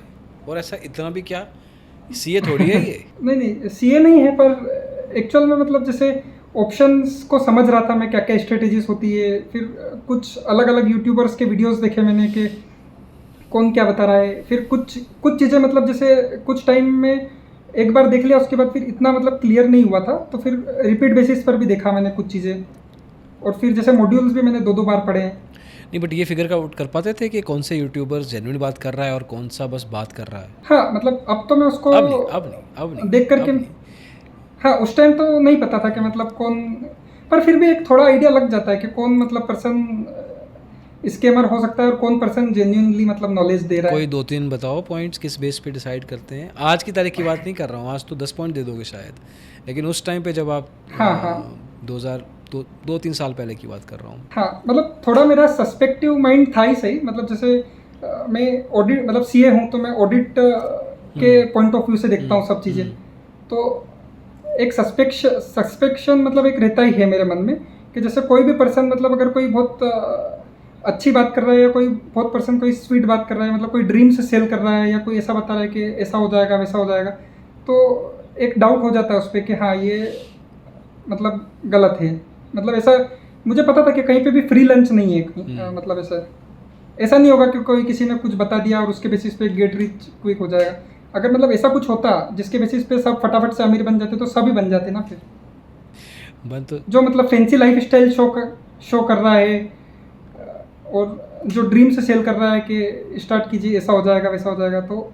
और ऐसा इतना भी क्या, सीए थोड़ी है ये। नहीं नहीं, सीए नहीं है, पर एक्चुअल में मतलब जैसे ऑप्शंस को समझ रहा था मैं, क्या क्या स्ट्रेटेजीज होती है। फिर कुछ अलग अलग यूट्यूबर्स के वीडियोस देखे मैंने कि कौन क्या बता रहा है। फिर कुछ कुछ चीज़ें मतलब जैसे कुछ टाइम में एक बार देख लिया, उसके बाद फिर इतना मतलब क्लियर नहीं हुआ था, तो फिर रिपीट बेसिस पर भी देखा मैंने कुछ चीज़ें। और फिर जैसे मॉड्यूल्स भी मैंने 2-2 बार पढ़े हैं। नहीं, बट ये फिगर आउट कर पाते थे कि कौन से यूट्यूबर जेन्युइन बात कर रहा है और कौन सा बस बात कर रहा है? हाँ मतलब अब तो मैं उसको अब नहीं, अब नहीं, अब नहीं, देख करके, अब नहीं। हाँ उस टाइम तो नहीं पता था कि मतलब कौन, पर फिर भी एक थोड़ा आइडिया लग जाता है कि कौन मतलब पर्सन स्कैमर हो सकता है और कौन पर्सन जेन्युइनली मतलब नॉलेज दे रहा कोई है। 2-3 बताओ पॉइंट्स, किस बेस पे डिसाइड करते हैं? आज की तारीख की बात नहीं कर रहा हूँ, आज तो 10 पॉइंट दे दोगे शायद, लेकिन उस टाइम पे जब आप हाँ हाँ 2-3 साल पहले की बात कर रहा हूँ। हाँ, मतलब थोड़ा मेरा सस्पेक्टिव माइंड था ही सही। मतलब जैसे मैं ऑडिट मतलब सीए हूँ, तो मैं ऑडिट के पॉइंट ऑफ व्यू से देखता हूँ सब चीज़ें। तो एक सस्पेक्शन मतलब एक रहता ही है मेरे मन में कि जैसे कोई भी पर्सन मतलब अगर कोई बहुत अच्छी बात कर रहा है, या कोई बहुत पर्सन कोई स्वीट बात कर रहा है, मतलब कोई ड्रीम से सेल कर रहा है, या कोई ऐसा बता रहा है कि ऐसा हो जाएगा वैसा हो जाएगा, तो एक डाउट हो जाता है उस पर कि हाँ ये मतलब गलत है। मतलब ऐसा मुझे पता था कि कहीं पे भी फ्री लंच नहीं है कहीं, मतलब ऐसा नहीं होगा कि कोई किसी ने कुछ बता दिया और उसके बेसिस पे गेट रिच क्विक हो जाएगा। अगर मतलब ऐसा कुछ होता जिसके बेसिस पे सब फटाफट से अमीर बन जाते, तो सभी बन जाते ना। फिर बन तो जो मतलब फैंसी लाइफ स्टाइल शो कर रहा है, और जो ड्रीम से सेल कर रहा है कि स्टार्ट कीजिए ऐसा हो जाएगा वैसा हो जाएगा, तो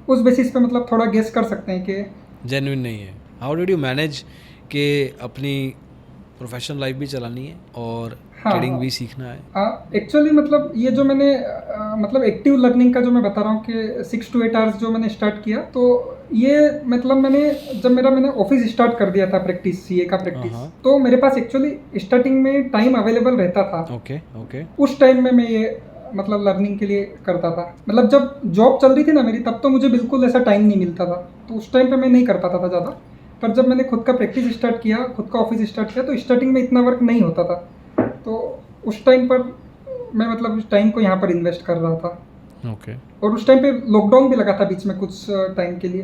उस बेसिस पे मतलब थोड़ा गेस कर सकते हैं कि जेन्युइन नहीं है। हाउ डिड यू मैनेज कि अपनी प्रोफेशनल लाइफ भी चलानी है और हाँ ट्रेडिंग भी सीखना है? एक्चुअली मतलब ये जो मैंने मतलब एक्टिव लर्निंग का जो मैं बता रहा हूँ कि 6 to 8 आवर्स जो मैंने स्टार्ट किया, तो ये मतलब मैंने ऑफिस स्टार्ट कर दिया था प्रैक्टिस, सीए का प्रैक्टिस। हाँ। तो मेरे पास एक्चुअली स्टार्टिंग में टाइम अवेलेबल रहता था। Okay okay. उस टाइम में मैं ये मतलब लर्निंग के लिए करता था। मतलब जब जॉब चल रही थी ना मेरी, तब तो मुझे बिल्कुल ऐसा टाइम नहीं मिलता था, तो उस टाइम पे मैं नहीं कर पाता था ज़्यादा। पर जब मैंने खुद का प्रैक्टिस स्टार्ट किया, खुद का ऑफिस स्टार्ट किया, तो स्टार्टिंग में इतना वर्क नहीं होता था। तो उस टाइम पर मैं मतलब उस टाइम को यहाँ पर इन्वेस्ट कर रहा था। ओके। और उस टाइम पे लॉकडाउन भी लगा था बीच में कुछ टाइम के लिए,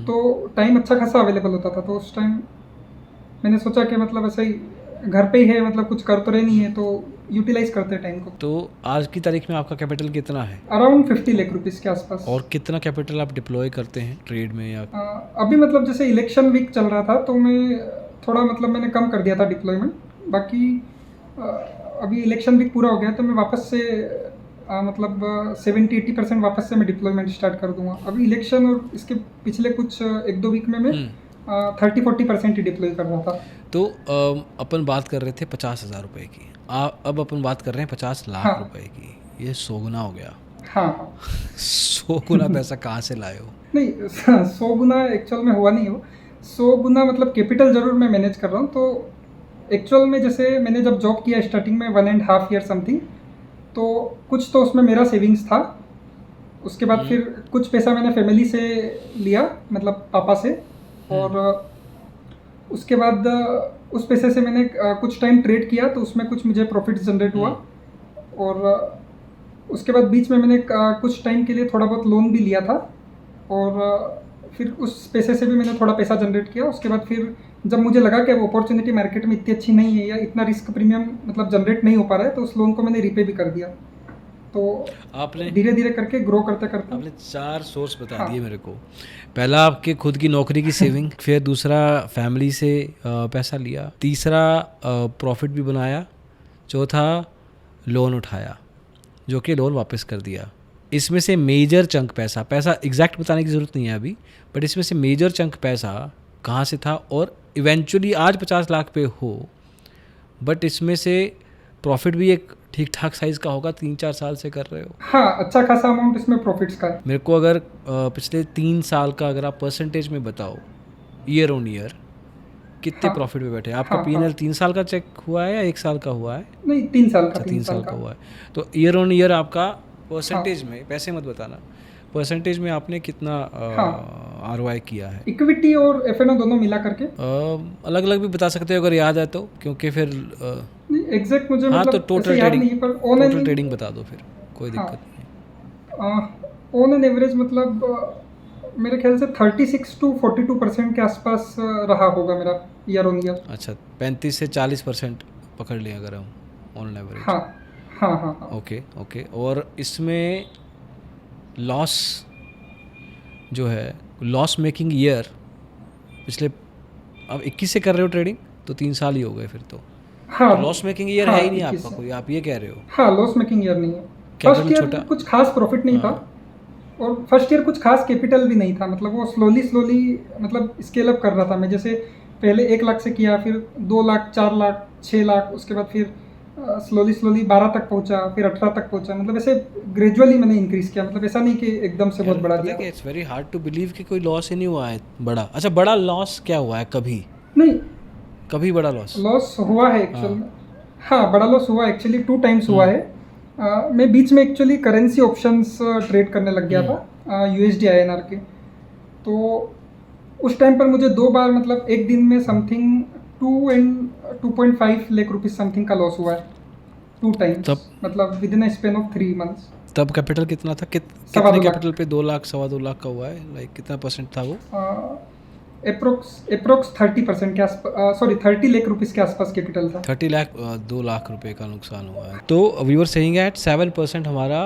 तो टाइम अच्छा खासा अवेलेबल होता था। तो उस टाइम मैंने सोचा कि मतलब ऐसा ही घर पे ही है, मतलब कुछ कर तो रहे नहीं है, तो यूटिलाइज करते हैं टाइम को। तो आज की तारीख में आपका कैपिटल कितना है? अराउंड 50 लाख रुपीज़ के आसपास। और कितना कैपिटल आप डिप्लॉय करते हैं ट्रेड में या? अभी मतलब जैसे इलेक्शन वीक चल रहा था, तो मैं थोड़ा मतलब मैंने कम कर दिया था डिप्लॉयमेंट। बाकी अभी इलेक्शन वीक पूरा हो गया, तो मैं वापस से मतलब 70-80% वापस से मैं डिप्लॉयमेंट स्टार्ट कर दूंगा। अभी इलेक्शन और इसके पिछले कुछ 1-2 वीक में मैं 30-40% ही डिप्लॉय कर रहा था। तो अपन बात कर रहे थे 50,000 रुपये की, अब अपन बात कर रहे हैं 50 लाख हाँ। रुपए की। ये 100 गुना हो गया। हाँ 100 गुना पैसा कहाँ से लाए हो? नहीं 100 गुना एक्चुअल में हुआ नहीं हो। 100 गुना मतलब कैपिटल ज़रूर मैं मैनेज कर रहा हूँ। तो एक्चुअल में जैसे मैंने जब जॉब किया स्टार्टिंग में 1.5 ईयर समथिंग, तो कुछ तो उसमें मेरा सेविंग्स था। उसके बाद फिर कुछ पैसा मैंने फैमिली से लिया, मतलब पापा से। और उसके बाद उस पैसे से मैंने कुछ टाइम ट्रेड किया, तो उसमें कुछ मुझे प्रॉफिट जनरेट हुआ। और उसके बाद बीच में मैंने कुछ टाइम के लिए थोड़ा बहुत लोन भी लिया था, और फिर उस पैसे से भी मैंने थोड़ा पैसा जनरेट किया। उसके बाद फिर जब मुझे लगा कि वो अपॉर्चुनिटी मार्केट में इतनी अच्छी नहीं है, या इतना रिस्क प्रीमियम मतलब जनरेट नहीं हो पा रहा है, तो उस लोन को मैंने रीपे भी कर दिया। तो आपने धीरे धीरे करके ग्रो करते करते आपने 4 सोर्स बता हाँ। दिए मेरे को। पहला आपके खुद की नौकरी की सेविंग, फिर दूसरा फैमिली से पैसा लिया, तीसरा प्रॉफिट भी बनाया, चौथा लोन उठाया। जो कि लोन वापस कर दिया। इसमें से मेजर चंक पैसा एग्जैक्ट बताने की ज़रूरत नहीं है अभी, बट इसमें से मेजर चंक पैसा कहाँ से था, और इवेंचुअली आज 50 लाख पे हो, बट इसमें से प्रॉफिट भी एक ठीक ठाक साइज़ का होगा, 3-4 साल से कर रहे हो। हाँ, अच्छा खासा अमाउंट इसमें प्रॉफिट्स का है। मेरे को अगर पिछले 3 साल का अगर आप परसेंटेज में बताओ, ईयर ऑन ईयर कितने हाँ, प्रॉफिट पे बैठे हैं आपका? हाँ, P&L हाँ। 3 साल का चेक हुआ है या 1 साल का हुआ है? नहीं, 3 साल का, अच्छा, 3 3 साल साल का। का हुआ है। तो ईयर ऑन ईयर आपका हाँ, परसेंटेज में, पैसे मत बताना, परसेंटेज में आपने कितना हाँ। ROI किया है? इक्विटी और F&O दोनों मिला करके। अलग अलग भी बता सकते हो अगर याद है तो, क्योंकि फिर नहीं, एग्जैक्ट मुझे हाँ, तो मतलब टोटल ऐसे याद ट्रेडिंग, नहीं, पर ऑन टोटल एन ट्रेडिंग बता दो फिर, कोई हाँ, दिक्कत नहीं है। ऑन एन एवरेज मतलब मेरे ख्याल से 36 to 42% के आसपास रहा होगा मेरा ईयर ऑन ईयर। अच्छा, 35 से 40% पकड़ लें अगर हम ऑन एवरेज। हाँ, हाँ, हाँ, हाँ। Okay okay. और इसमें लॉस जो है, लॉस मेकिंग ईयर पिछले, अब 21 से कर रहे हो ट्रेडिंग तो 3 साल ही हो गए फिर तो हाँ, लॉस मेकिंग ईयर हाँ, है ही नहीं 21 आपका से। कोई, आप ये कह रहे हो? हाँ, लॉस मेकिंग ईयर नहीं है। कैपिटल फर्स्ट ईयर छोटा, कुछ खास प्रॉफिट नहीं था, और फर्स्ट ईयर कुछ खास कैपिटल भी नहीं था, मतलब वो स्लोली मतलब स्केल अप कर रहा था मैं। जैसे पहले 1 लाख से किया, फिर 2 लाख, 4 लाख, 6 लाख, उसके बाद फिर स्लोली 12 तक पहुंचा, फिर 18 तक पहुंचा। मतलब ऐसे ग्रेजुअली मैंने इंक्रीज किया, मतलब ऐसा नहीं कि एकदम से बहुत बड़ा पता है दिया। कि it's very hard to believe कि कोई लॉस ही नहीं हुआ है बड़ा। अच्छा, बड़ा लॉस क्या हुआ है कभी? नहीं, कभी बड़ा लॉस? लॉस हुआ है एक्चुअल में। हाँ, बड़ा लॉस हुआ एक्चुअली 2 टाइम्स हुआ है। मैं बीच में एक्चुअली करेंसी ऑप्शंस ट्रेड करने लग गया था USD INR के। तो उस टाइम पर मुझे 2 बार, मतलब एक दिन में समथिंग 2.5 लाख रुपीज समथिंग का लॉस हुआ है 2 टाइम्स, तब मतलब with in span of 3 months. तब कैपिटल कितना था? सवा कितने 2 लाख। कैपिटल पे 2 लाख, 2.25 लाख का हुआ है? लाइक कितना परसेंट था वो? अप्रोक्स 30% के आसपास, सॉरी 30 लाख रुपीज के आसपास कैपिटल था। 30 लाख, 2 लाख रुपए का नुकसान हुआ है। तो वी वर सेइंग एट 7% हमारा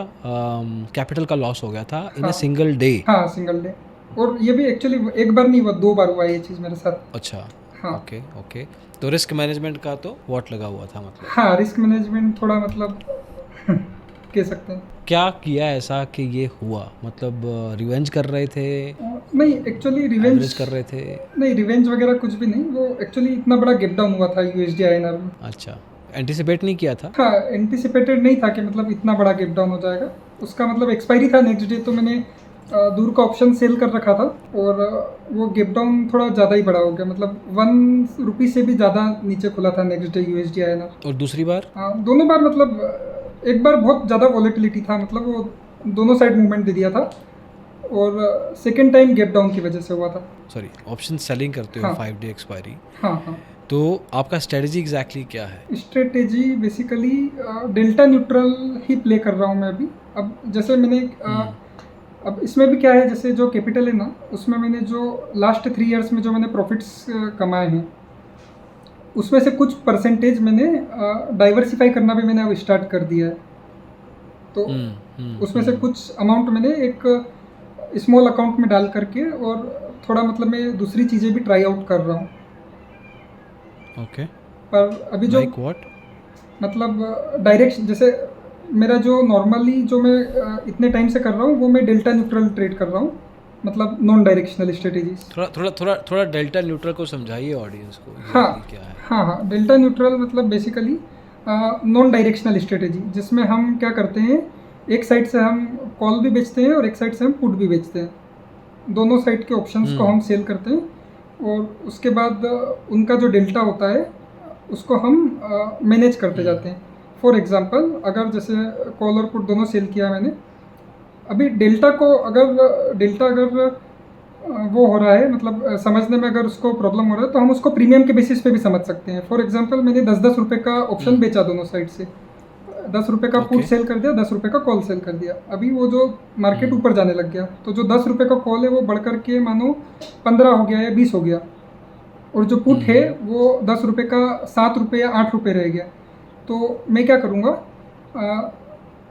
कैपिटल का लॉस हो गया था इन अ हाँ, सिंगल डे। हाँ, सिंगल डे। और ये भी एक्चुअली एक बार नहीं हुआ, 2 बार हुआ ये चीज़ मेरे साथ। अच्छा, हाँ, ओके ओके। तो रिस्क मैनेजमेंट का तो वॉट लगा हुआ था मतलब? हाँ, रिस्क मैनेजमेंट थोड़ा मतलब कह सकते हैं। क्या किया ऐसा कि ये हुआ? मतलब रिवेंज कर रहे थे, नहीं, एक्चुअली एवरेज रिवेंज कर रहे थे? नहीं, रिवेंज वगैरह कुछ भी नहीं। वो एक्चुअली इतना बड़ा गैप डाउन हुआ था USD INR में। अच्छा, एंटिसिपेट नहीं किया था? हाँ, एंटिसिपेटेड नहीं था कि मतलब इतना बड़ा गैप डाउन हो जाएगा। उसका मतलब एक्सपायरी था नेक्स्ट डे, तो मैंने दूर का ऑप्शन सेल कर रखा था, और वो गैप डाउन थोड़ा ज़्यादा ही बड़ा हो गया, मतलब 1 रुपी से भी ज़्यादा नीचे खुला था नेक्स्ट डे USD INR। और दूसरी बार? दोनों बार मतलब एक बार बहुत ज़्यादा वॉलेटिलिटी था, मतलब वो दोनों साइड मूवमेंट दे दिया था, और सेकेंड टाइम गैप डाउन की वजह से हुआ था। सॉरी, ऑप्शन सेलिंग करते हो हाँ, 5 डे एक्सपायरी, हाँ, हाँ। तो आपका स्ट्रेटजी एग्जैक्टली क्या है? स्ट्रेटेजी बेसिकली डेल्टा न्यूट्रल ही प्ले कर रहा हूँ मैं अभी। अब जैसे मैंने अब इसमें भी क्या है, जैसे जो कैपिटल है ना, उसमें मैंने जो लास्ट 3 इयर्स में जो मैंने प्रॉफिट्स कमाए हैं, उसमें से कुछ परसेंटेज मैंने डाइवर्सिफाई करना भी मैंने अब स्टार्ट कर दिया है। तो उसमें से कुछ अमाउंट मैंने एक स्मॉल अकाउंट में डाल करके, और थोड़ा मतलब मैं दूसरी चीज़ें भी ट्राई आउट कर रहा हूँ। ओके, पर अभी जो लाइक व्हाट? मतलब डायरेक्शन, जैसे मेरा जो नॉर्मली जो मैं इतने टाइम से कर रहा हूँ, वो मैं डेल्टा न्यूट्रल ट्रेड कर रहा हूँ, मतलब नॉन डायरेक्शनल स्ट्रेटेजीज। थोड़ा डेल्टा न्यूट्रल को समझाइए ऑडियंस को, हाँ, क्या है? हाँ, हाँ, डेल्टा न्यूट्रल मतलब बेसिकली नॉन डायरेक्शनल स्ट्रेटेजी, जिसमें हम क्या करते हैं, एक साइड से हम कॉल भी बेचते हैं और एक साइड से हम पुट भी बेचते हैं। दोनों साइड के ऑप्शंस को हम सेल करते हैं, और उसके बाद उनका जो डेल्टा होता है उसको हम मैनेज करते जाते हैं। फॉर एग्जांपल, अगर जैसे कॉल और पुट दोनों सेल किया मैंने, अभी डेल्टा अगर वो हो रहा है, मतलब समझने में अगर उसको प्रॉब्लम हो रहा है, तो हम उसको प्रीमियम के बेसिस पे भी समझ सकते हैं। फॉर एग्जांपल, मैंने 10-10 रुपये का ऑप्शन बेचा दोनों साइड से, 10 रुपये का पुट सेल कर दिया, 10 रुपये का कॉल सेल कर दिया। अभी वो जो मार्केट ऊपर जाने लग गया, तो जो 10 रुपये का कॉल है वो बढ़ करके मानो 15 हो गया या 20 हो गया, और जो पुट है वो 10 रुपये का 7 रुपये या 8 रुपये रह गया। तो मैं क्या करूँगा,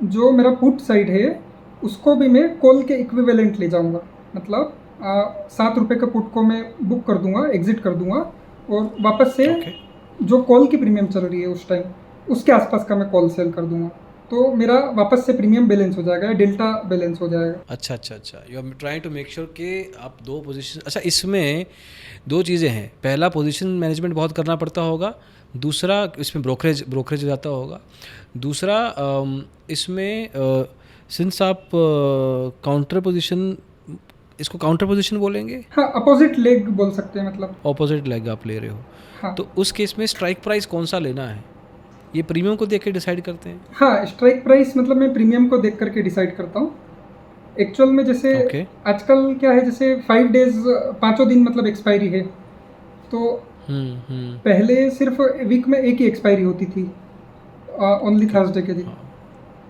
जो मेरा पुट साइड है उसको भी मैं कॉल के इक्विवेलेंट ले जाऊँगा, मतलब 7 रुपये का पुट को मैं बुक कर दूंगा, एग्जिट कर दूंगा, और वापस से जो कॉल की प्रीमियम चल रही है उस टाइम, उसके आसपास का मैं कॉल सेल कर दूंगा। तो मेरा वापस से प्रीमियम बैलेंस हो जाएगा, डेल्टा बैलेंस हो जाएगा। अच्छा अच्छा अच्छा, you are trying to make sure कि आप दो पोजीशन, अच्छा इसमें दो चीज़ें हैं, पहला पोजीशन मैनेजमेंट बहुत करना पड़ता होगा, दूसरा इसमें ब्रोकरेज ब्रोकरेज हो जाता होगा, दूसरा इसमें सिंस आप काउंटर पोजीशन, इसको काउंटर पोजीशन बोलेंगे, हाँ, अपोजिट लेग बोल सकते हैं मतलब। ऑपोजिट लेग आप ले रहे हो, हाँ तो उस केस में स्ट्राइक प्राइस कौन सा लेना है, ये प्रीमियम को देख के डिसाइड करते हैं? हाँ, स्ट्राइक प्राइस मतलब मैं प्रीमियम को देख करके डिसाइड करता हूँ एक्चुअल में। जैसे ओके। आजकल क्या है, जैसे 5 डेज, 5 दिन मतलब एक्सपायरी है, तो पहले सिर्फ वीक में एक ही एक्सपायरी होती थी, ओनली थर्सडे के दिन। हाँ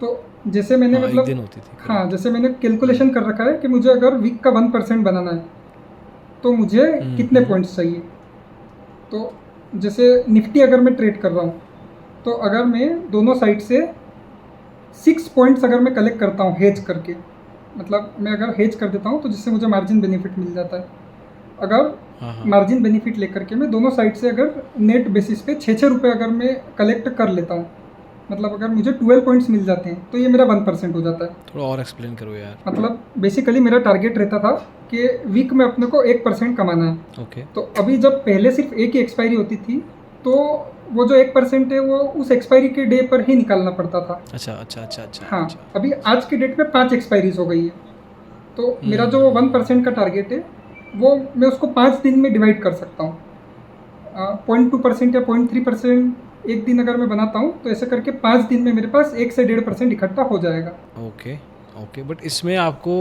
तो जैसे मैंने हाँ, एक मतलब दिन होती थी, हाँ, जैसे मैंने कैलकुलेशन कर रखा है कि मुझे अगर वीक का 1% बनाना है तो मुझे कितने पॉइंट्स चाहिए। तो जैसे निफ्टी अगर मैं ट्रेड कर रहा हूँ, तो अगर मैं दोनों साइड से 6 पॉइंट्स अगर मैं कलेक्ट करता हूँ हेज करके, मतलब मैं अगर हेज कर देता हूँ तो जिससे मुझे मार्जिन बेनिफिट मिल जाता है। अगर हाँ हाँ मार्जिन बेनिफिट लेकर के मैं दोनों साइड से अगर नेट बेसिस पे 6 रुपये अगर मैं कलेक्ट कर लेता हूँ, मतलब अगर मुझे 12 पॉइंट्स मिल जाते हैं, तो ये मेरा 1% हो जाता है। थोड़ा और एक्सप्लेन करो यार। मतलब बेसिकली मेरा टारगेट रहता था कि वीक में अपने को 1% कमाना है। ओके। तो अभी जब पहले सिर्फ एक ही एक्सपायरी होती थी, तो वो जो 1% है वो उस एक्सपायरी के डे पर ही निकालना पड़ता था। अच्छा अच्छा अच्छा अच्छा हाँ, अच्छा। अभी आज के डेट में 5 एक्सपायरीज हो गई है, तो मेरा जो 1% का टारगेट है वो मैं उसको 5 दिन में डिवाइड कर सकता हूँ। 0.2% या 0.3% एक दिन अगर मैं बनाता हूँ, तो ऐसे करके 5 दिन में मेरे पास 1 से 1.5% इकट्ठा हो जाएगा। ओके ओके, बट इसमें आपको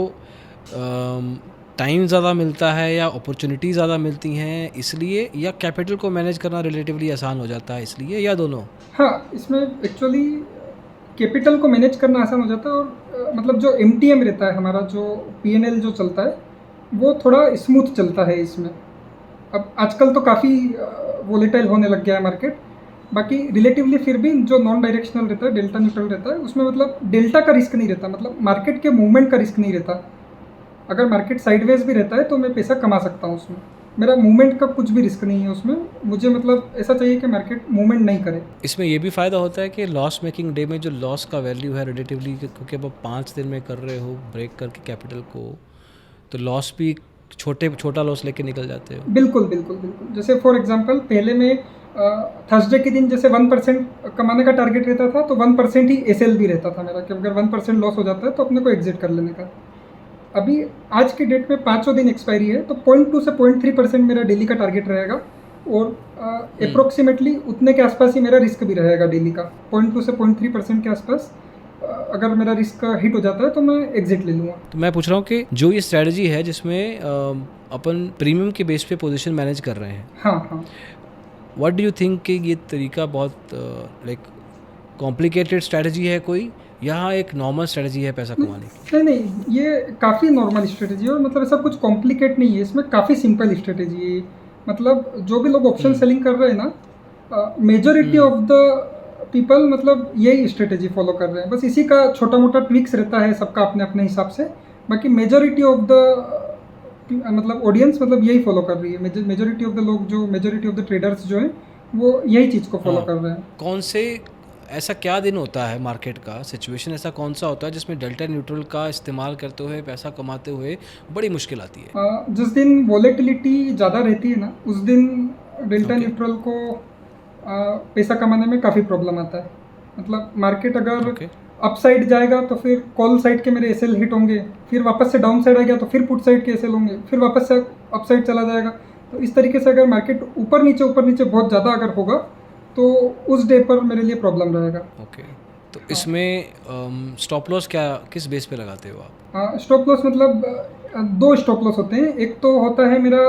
टाइम ज़्यादा मिलता है या अपॉर्चुनिटी ज़्यादा मिलती हैं इसलिए, या कैपिटल को मैनेज करना रिलेटिवली आसान हो जाता है इसलिए, या दोनों? हाँ, इसमें एक्चुअली कैपिटल को मैनेज करना आसान हो जाता है, और मतलब जो MTM रहता है हमारा, जो PNL जो चलता है, वो थोड़ा स्मूथ चलता है इसमें। अब आजकल तो काफ़ी वोलेटाइल होने लग गया है मार्केट, बाकी रिलेटिवली फिर भी जो नॉन डायरेक्शनल रहता है, डेल्टा न्यूट्रल रहता है, उसमें मतलब डेल्टा का रिस्क नहीं रहता, मतलब मार्केट के मूवमेंट का रिस्क नहीं रहता। अगर मार्केट साइडवेज भी रहता है तो मैं पैसा कमा सकता हूँ उसमें, मेरा मूवमेंट का कुछ भी रिस्क नहीं है उसमें। मुझे मतलब ऐसा चाहिए कि मार्केट मूवमेंट नहीं करे। इसमें ये भी फ़ायदा होता है कि लॉस मेकिंग डे में जो लॉस का वैल्यू है रिलेटिवली, क्योंकि अब आप 5 दिन में कर रहे हो ब्रेक करके कैपिटल को, तो लॉस भी छोटा लॉस लेके निकल जाते हो। बिल्कुल बिल्कुल बिल्कुल। जैसे फॉर एग्जांपल पहले में थर्सडे के दिन जैसे 1% कमाने का टारगेट रहता था, तो 1% ही SL भी रहता था मेरा, कि अगर 1% लॉस हो जाता है तो अपने को एग्जिट कर लेने का। अभी आज के डेट में 5 दिन एक्सपायरी है, तो 0.2 से 0.3% मेरा डेली का टारगेट रहेगा, और अप्रोक्सीमेटली उतने के आसपास ही मेरा रिस्क भी रहेगा डेली का। 0.2 से 0.3% के आसपास अगर मेरा रिस्क हिट हो जाता है तो मैं एग्जिट ले लूँगा। तो मैं पूछ रहा हूँ कि जो ये स्ट्रैटेजी है जिसमें अपन प्रीमियम के बेस पे पोजीशन मैनेज कर रहे हैं, हाँ हाँ, व्हाट डू यू थिंक कि ये तरीका बहुत लाइक कॉम्प्लिकेटेड स्ट्रैटेजी है कोई, यहाँ एक नॉर्मल स्ट्रैटेजी है पैसा कमाने की? नहीं नहीं, ये काफ़ी नॉर्मल स्ट्रेटेजी है, और मतलब ऐसा कुछ कॉम्प्लिकेट नहीं है इसमें, काफ़ी सिंपल स्ट्रेटेजी है। मतलब जो भी लोग ऑप्शन सेलिंग कर रहे हैं ना, मेजॉरिटी ऑफ द पीपल मतलब यही स्ट्रेटेजी फॉलो कर रहे हैं, बस इसी का छोटा मोटा ट्विक्स रहता है सबका अपने अपने हिसाब से। बाकी मेजॉरिटी ऑफ द मतलब ऑडियंस मतलब यही फॉलो कर रही है। मेजॉरिटी ऑफ द लोग, जो मेजॉरिटी ऑफ द ट्रेडर्स जो हैं, वो यही चीज़ को फॉलो कर रहे हैं। कौन से ऐसा क्या दिन होता है मार्केट का, सिचुएशन ऐसा कौन सा होता है जिसमें डेल्टा न्यूट्रल का इस्तेमाल करते हुए पैसा कमाते हुए बड़ी मुश्किल आती है? जिस दिन वॉलेटिलिटी ज़्यादा रहती है ना, उस दिन डेल्टा न्यूट्रल को पैसा कमाने में काफ़ी प्रॉब्लम आता है। मतलब मार्केट अगर अप साइड जाएगा तो फिर कॉल साइड के मेरे SL हिट होंगे, फिर वापस से डाउन साइड आ गया तो फिर पुट साइड के SL होंगे, फिर वापस से अप साइड चला जाएगा। तो इस तरीके से अगर मार्केट ऊपर नीचे बहुत ज़्यादा अगर होगा, तो उस डे पर मेरे लिए प्रॉब्लम रहेगा। ओके, तो इसमें स्टॉप लॉस क्या, किस बेस पे लगाते हो आप? स्टॉप लॉस मतलब 2 स्टॉप लॉस होते हैं। एक तो होता है मेरा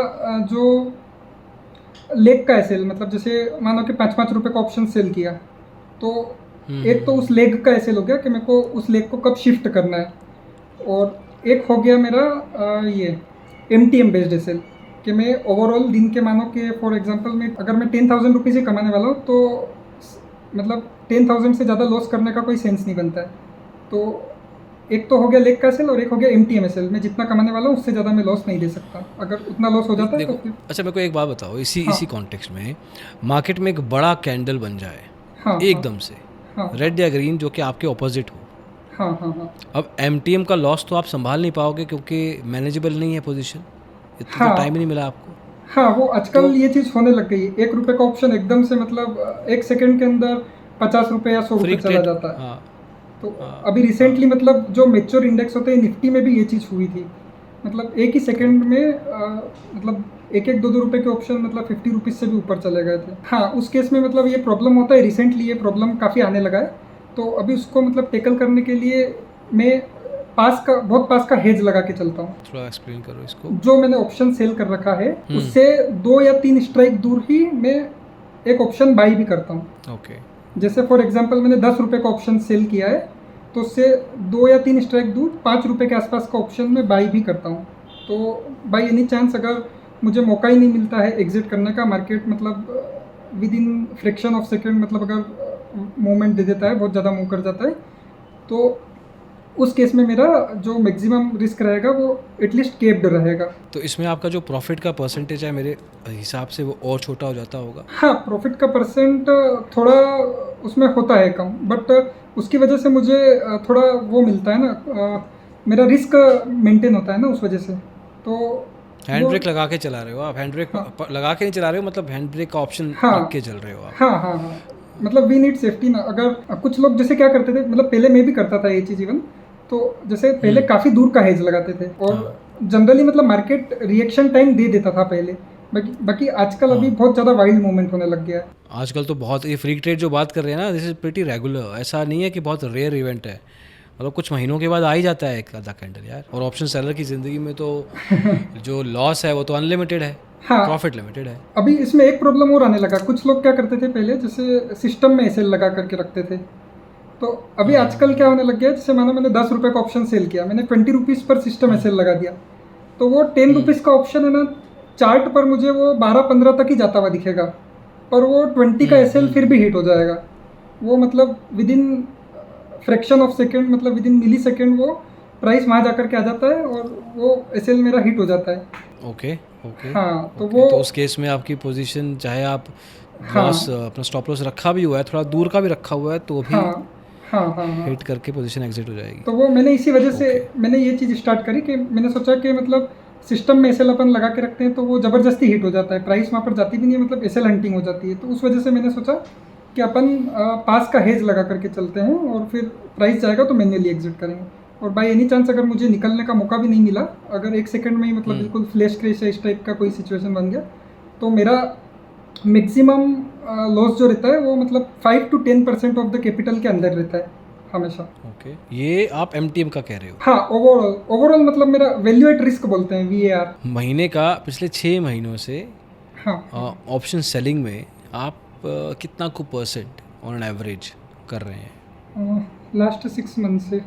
जो लेग का SL, मतलब जैसे मानो कि 5-5 रुपये का ऑप्शन सेल किया, तो एक तो उस लेग का SL हो गया कि मेरे को उस लेग को कब शिफ्ट करना है, और एक हो गया मेरा ये MTM बेस्ड SL, कि मैं ओवरऑल दिन के मानो कि फॉर एग्जांपल मैं अगर मैं 10,000 रुपीज़ ही कमाने वाला हूँ, तो मतलब 10,000 से ज़्यादा लॉस करने का कोई सेंस नहीं बनता है। तो एक तो हो गया लेग का SL और एक हो गया MTM SL। मैं जितना कमाने वाला हूँ उससे ज़्यादा मैं लॉस नहीं दे सकता। अगर उतना लॉस हो जाता है तो फिर अच्छा, मेरे को एक बात बताओ, इसी हाँ। इसी कॉन्टेक्स्ट में मार्केट में एक बड़ा कैंडल बन जाए हाँ एकदम से, हाँ रेड या ग्रीन जो कि आपके ऑपोजिट हो। हाँ हाँ हाँ अब MTM का लॉस तो आप संभाल नहीं पाओगे क्योंकि मैनेजेबल नहीं है पोजीशन, इतना तो टाइम ही हाँ नहीं मिला आपको। हाँ, वो आजकल तो ये चीज़ होने लग गई है। 1 रुपए का ऑप्शन एकदम से मतलब 1 सेकंड के अंदर 50 रुपए या 100 फ्री रुपए चला ट्रेड, जाता है। हाँ तो हाँ अभी हाँ, रिसेंटली मतलब जो मैच्योर इंडेक्स होते हैं निफ्टी में भी ये चीज़ हुई थी। मतलब एक ही सेकंड ओके। में मतलब 1-1 2-2 रुपए के ऑप्शन मतलब 50 रुपीज़ से भी ऊपर चले गए थे। हाँ, उस केस में मतलब ये प्रॉब्लम होता है, रिसेंटली ये प्रॉब्लम काफ़ी आने लगा है। तो अभी उसको मतलब टैकल करने के लिए मैं बहुत पास का हेज लगा के चलता हूँ। थोड़ा एक्सप्लेन करो इसको। जो मैंने ऑप्शन सेल कर रखा है हम्म। उससे 2 या 3 स्ट्राइक दूर ही मैं एक ऑप्शन बाई भी करता हूँ। ओके। जैसे फॉर एग्जांपल मैंने 10 रुपए का ऑप्शन सेल किया है तो उससे 2 या 3 स्ट्राइक दूर 5 रुपए के आसपास का ऑप्शन मैं बाई भी करता हूँ। तो बाई एनी चांस अगर मुझे मौका ही नहीं मिलता है एग्जिट करने का, मार्केट मतलब with in fraction of second मतलब अगर मूवमेंट दे देता है, बहुत ज़्यादा मूव कर जाता है, तो उस केस में मेरा जो मैक्सिमम रिस्क रहेगा वो एटलीस्ट केप्ड रहेगा। तो इसमें आपका जो प्रॉफिट का परसेंटेज है मेरे हिसाब से वो और छोटा हो जाता होगा। हाँ, प्रॉफिट का परसेंट थोड़ा उसमें होता है कम, बट उसकी वजह से मुझे थोड़ा वो मिलता है ना, मेरा रिस्क मेंटेन होता है ना उस वजह से। तो हैंड वो ब्रेक लगा के चला रहे हो आप, हैंड ब्रेक हाँ लगा के नहीं चला रहे हो, मतलब हैंड ब्रेक का ऑप्शन हाँ रख के चल रहे हो आप। हाँ हाँ हाँ, मतलब वी नीड सेफ्टी ना। अगर कुछ लोग जैसे क्या करते थे, मतलब पहले मैं भी करता था ये चीज़ इवन, तो जैसे पहले काफ़ी दूर का हेज लगाते थे और हाँ जनरली मतलब मार्केट रिएक्शन टाइम दे देता था पहले। बाकी आजकल अभी हाँ, बहुत ज़्यादा वाइल्ड मूवमेंट होने लग गया है। आजकल तो बहुत ये फ्री ट्रेड जो बात कर रहे हैं ना, दिस इज प्रीटी रेगुलर, ऐसा नहीं है कि बहुत रेयर इवेंट है, मतलब कुछ महीनों के बाद आ ही जाता है एक आधा कैंडल यार। और ऑप्शन सेलर की ज़िंदगी में तो जो लॉस है वो तो अनलिमिटेड है, हाँ, प्रॉफिट लिमिटेड है। अभी इसमें एक प्रॉब्लम और आने लगा। कुछ लोग क्या करते थे पहले, जैसे सिस्टम में एसएल लगा करके रखते थे। तो अभी आजकल क्या होने लग गया है, जैसे मानो मैंने 10 रुपए का ऑप्शन सेल किया, मैंने 20 रुपीज़ पर सिस्टम एसएल लगा दिया, तो वो 10 रुपीज़ का ऑप्शन है ना, चार्ट पर मुझे वो 12-15 तक ही जाता हुआ दिखेगा, पर वो 20 का एसएल फिर भी हिट हो जाएगा। वो मतलब with in fraction of second, मतलब विद इन मिली सेकेंड वो प्राइस वहाँ जा करके आ जाता है और वो एसएल मेरा हिट हो जाता है। ओके ओके हाँ, तो ओके। वो तो उस केस में आपकी पोजीशन, चाहे आप लॉस हाँ अपना स्टॉप लॉस रखा भी हुआ है, थोड़ा दूर का भी रखा हुआ है, तो भी हाँ हाँ हाँ हाँ, हिट करके पोजीशन एग्जिट हो जाएगी। तो वो मैंने इसी वजह से ओके। मैंने ये चीज़ स्टार्ट करी कि मैंने सोचा कि मतलब सिस्टम में एसएल अपन लगा के रखते हैं तो वो ज़बरदस्ती हिट हो जाता है, प्राइस वहाँ पर जाती भी नहीं है, मतलब एसएल हंटिंग हो जाती है। तो उस वजह से मैंने सोचा कि अपन पास का हेज लगा करके चलते हैं और फिर प्राइस जाएगा तो मैन्युअली एग्जिट करेंगे। और बाय एनी चांस अगर मुझे निकलने का मौका भी नहीं मिला, अगर 1 सेकंड में ही मतलब बिल्कुल फ्लैश क्रैश या इस टाइप का कोई सिचुएशन बन गया, तो मेरा मैक्सिमम लॉस जो रहता है वो मतलब 5 to 10% ऑफ द कैपिटल के अंदर रहता है हमेशा। ओके, ये आप MTM का कह रहे हो। हाँ, ओवरऑल मतलब मेरा वैल्यू एट रिस्क बोलते हैं, VAR। महीने का पिछले 6 महीनों से हाँ, ऑप्शन सेलिंग में आप कितना को परसेंट ऑन एवरेज कर रहे हैं? लास्ट 6 मंथ से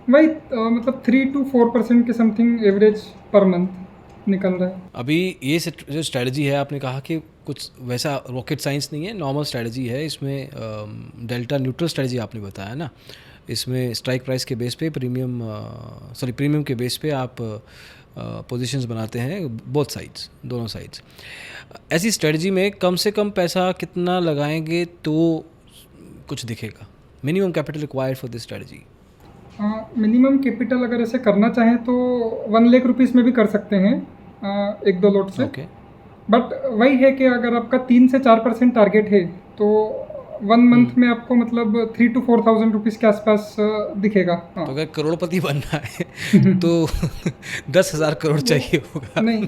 वही मतलब 3 to 4% के समथिंग एवरेज पर मंथ निकल रहा है। अभी ये जो स्ट्रेटजी है, आपने कहा कि कुछ वैसा रॉकेट साइंस नहीं है, नॉर्मल स्ट्रेटजी है। इसमें डेल्टा न्यूट्रल स्ट्रेटजी आपने बताया ना, इसमें स्ट्राइक प्राइस के बेस पे प्रीमियम के बेस पे आप पोजीशंस बनाते हैं, बोथ साइड्स, दोनों साइड्स। ऐसी स्ट्रेटजी में कम से कम पैसा कितना लगाएंगे तो कुछ दिखेगा? Minimum capital required for this strategy? Minimum capital अगर ऐसे करना चाहें तो 1 लाख रुपीज़ में भी कर सकते हैं 1-2 लोट से। ओके। बट वही है कि अगर आपका 3 से 4% टारगेट है तो 1 मंथ में आपको मतलब 3 to 4,000 रुपीज़ के आसपास दिखेगा। हाँ, तो अगर करोड़पति बनना है तो 10,000 करोड़ चाहिए होगा। नहीं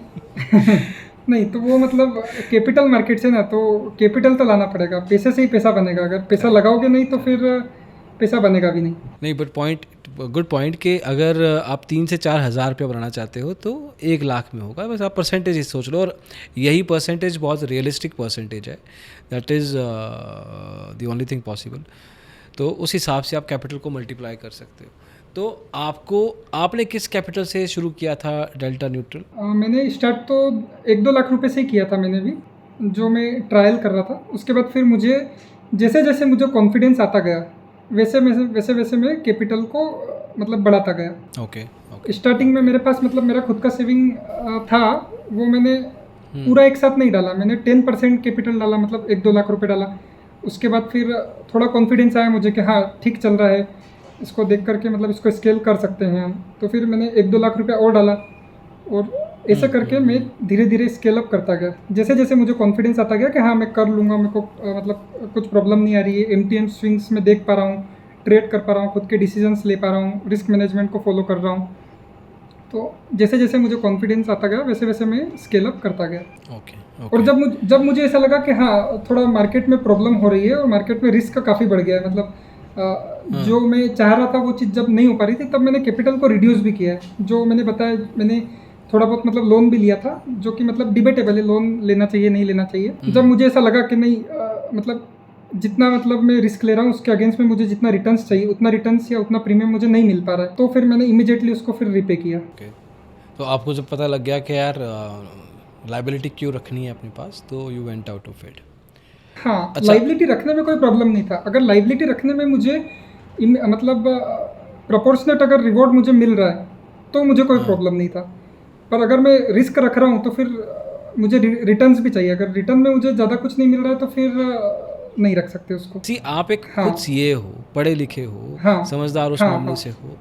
नहीं, तो वो मतलब कैपिटल मार्केट से ना, तो कैपिटल तो लाना पड़ेगा, पैसे से ही पैसा बनेगा। अगर पैसा लगाओगे नहीं तो फिर पैसा बनेगा भी नहीं। नहीं, बट गुड पॉइंट कि अगर आप 3 से 4 हज़ार रुपया बनाना चाहते हो तो 1 लाख में होगा। बस आप परसेंटेज ही सोच लो, और यही परसेंटेज बहुत रियलिस्टिक परसेंटेज है, that is the only thing possible. तो उस हिसाब से आप कैपिटल को मल्टीप्लाई कर सकते हो। तो आपने किस कैपिटल से शुरू किया था डेल्टा न्यूट्रल? मैंने स्टार्ट तो 1-2 लाख रुपए से ही किया था मैंने भी, जो मैं ट्रायल कर रहा था। उसके बाद फिर मुझे जैसे जैसे मुझे कॉन्फिडेंस आता गया वैसे मैं कैपिटल को मतलब बढ़ाता गया। Okay okay. स्टार्टिंग में मेरे पास मतलब मेरा खुद का सेविंग था, वो मैंने पूरा एक साथ नहीं डाला, मैंने 10% कैपिटल डाला, मतलब 1-2 लाख रुपए डाला। उसके बाद फिर थोड़ा कॉन्फिडेंस आया मुझे कि हाँ ठीक चल रहा है, इसको देख करके मतलब इसको स्केल कर सकते हैं हम। तो फिर मैंने 1-2 लाख रुपया और डाला और ऐसे करके मैं धीरे धीरे स्केल अप करता गया। जैसे जैसे मुझे कॉन्फिडेंस आता गया कि हाँ मैं कर लूँगा, मेरे को मतलब कुछ प्रॉब्लम नहीं आ रही है, एमटीएम स्विंग्स में देख पा रहा हूँ, ट्रेड कर पा रहा हूँ, खुद के डिसीजंस ले पा रहा हूँ, रिस्क मैनेजमेंट को फॉलो कर रहा हूँ। तो जैसे जैसे मुझे कॉन्फिडेंस आता गया वैसे वैसे मैं स्केल अप करता गया। ओके और ओके जब मुझे ऐसा लगा कि हाँ थोड़ा मार्केट में प्रॉब्लम हो रही है और मार्केट में रिस्क काफ़ी बढ़ गया है, मतलब जो मैं चाह रहा था वो चीज़ जब नहीं हो पा रही थी, तब मैंने कैपिटल को रिड्यूस भी किया है। जो मैंने बताया, मैंने थोड़ा बहुत मतलब लोन भी लिया था, जो कि मतलब डिबेटेबल है, लोन लेना चाहिए नहीं लेना चाहिए। जब मुझे ऐसा लगा कि नहीं मतलब जितना मतलब मैं रिस्क ले रहा हूँ उसके अगेंस्ट में मुझे जितना रिटर्न्स चाहिए उतना रिटर्न्स या उतना प्रीमियम मुझे नहीं मिल पा रहा है, तो फिर मैंने इमीडिएटली उसको फिर रिपे किया। ओके। तो आपको जब पता लग गया कि यार लाइबिलिटी क्यों रखनी है अपने पास, तो you went out of it. हाँ, अच्छा। लाइबिलिटी रखने में कोई प्रॉब्लम नहीं था। अगर लाइबिलिटी रखने में मुझे मतलब प्रोपोर्शनेट अगर रिवॉर्ड मुझे मिल रहा है तो मुझे कोई प्रॉब्लम नहीं था। पर अगर मैं रिस्क रख रहा हूँ तो फिर मुझे रिटर्न्स भी चाहिए। अगर रिटर्न में मुझे ज़्यादा कुछ नहीं मिल रहा है तो फिर नहीं रख सकते उसको। सी आप एक हाँ खुद सीए हो, पढ़े लिखे हो, हाँ समझदार उस हाँ मामले हाँ से हो।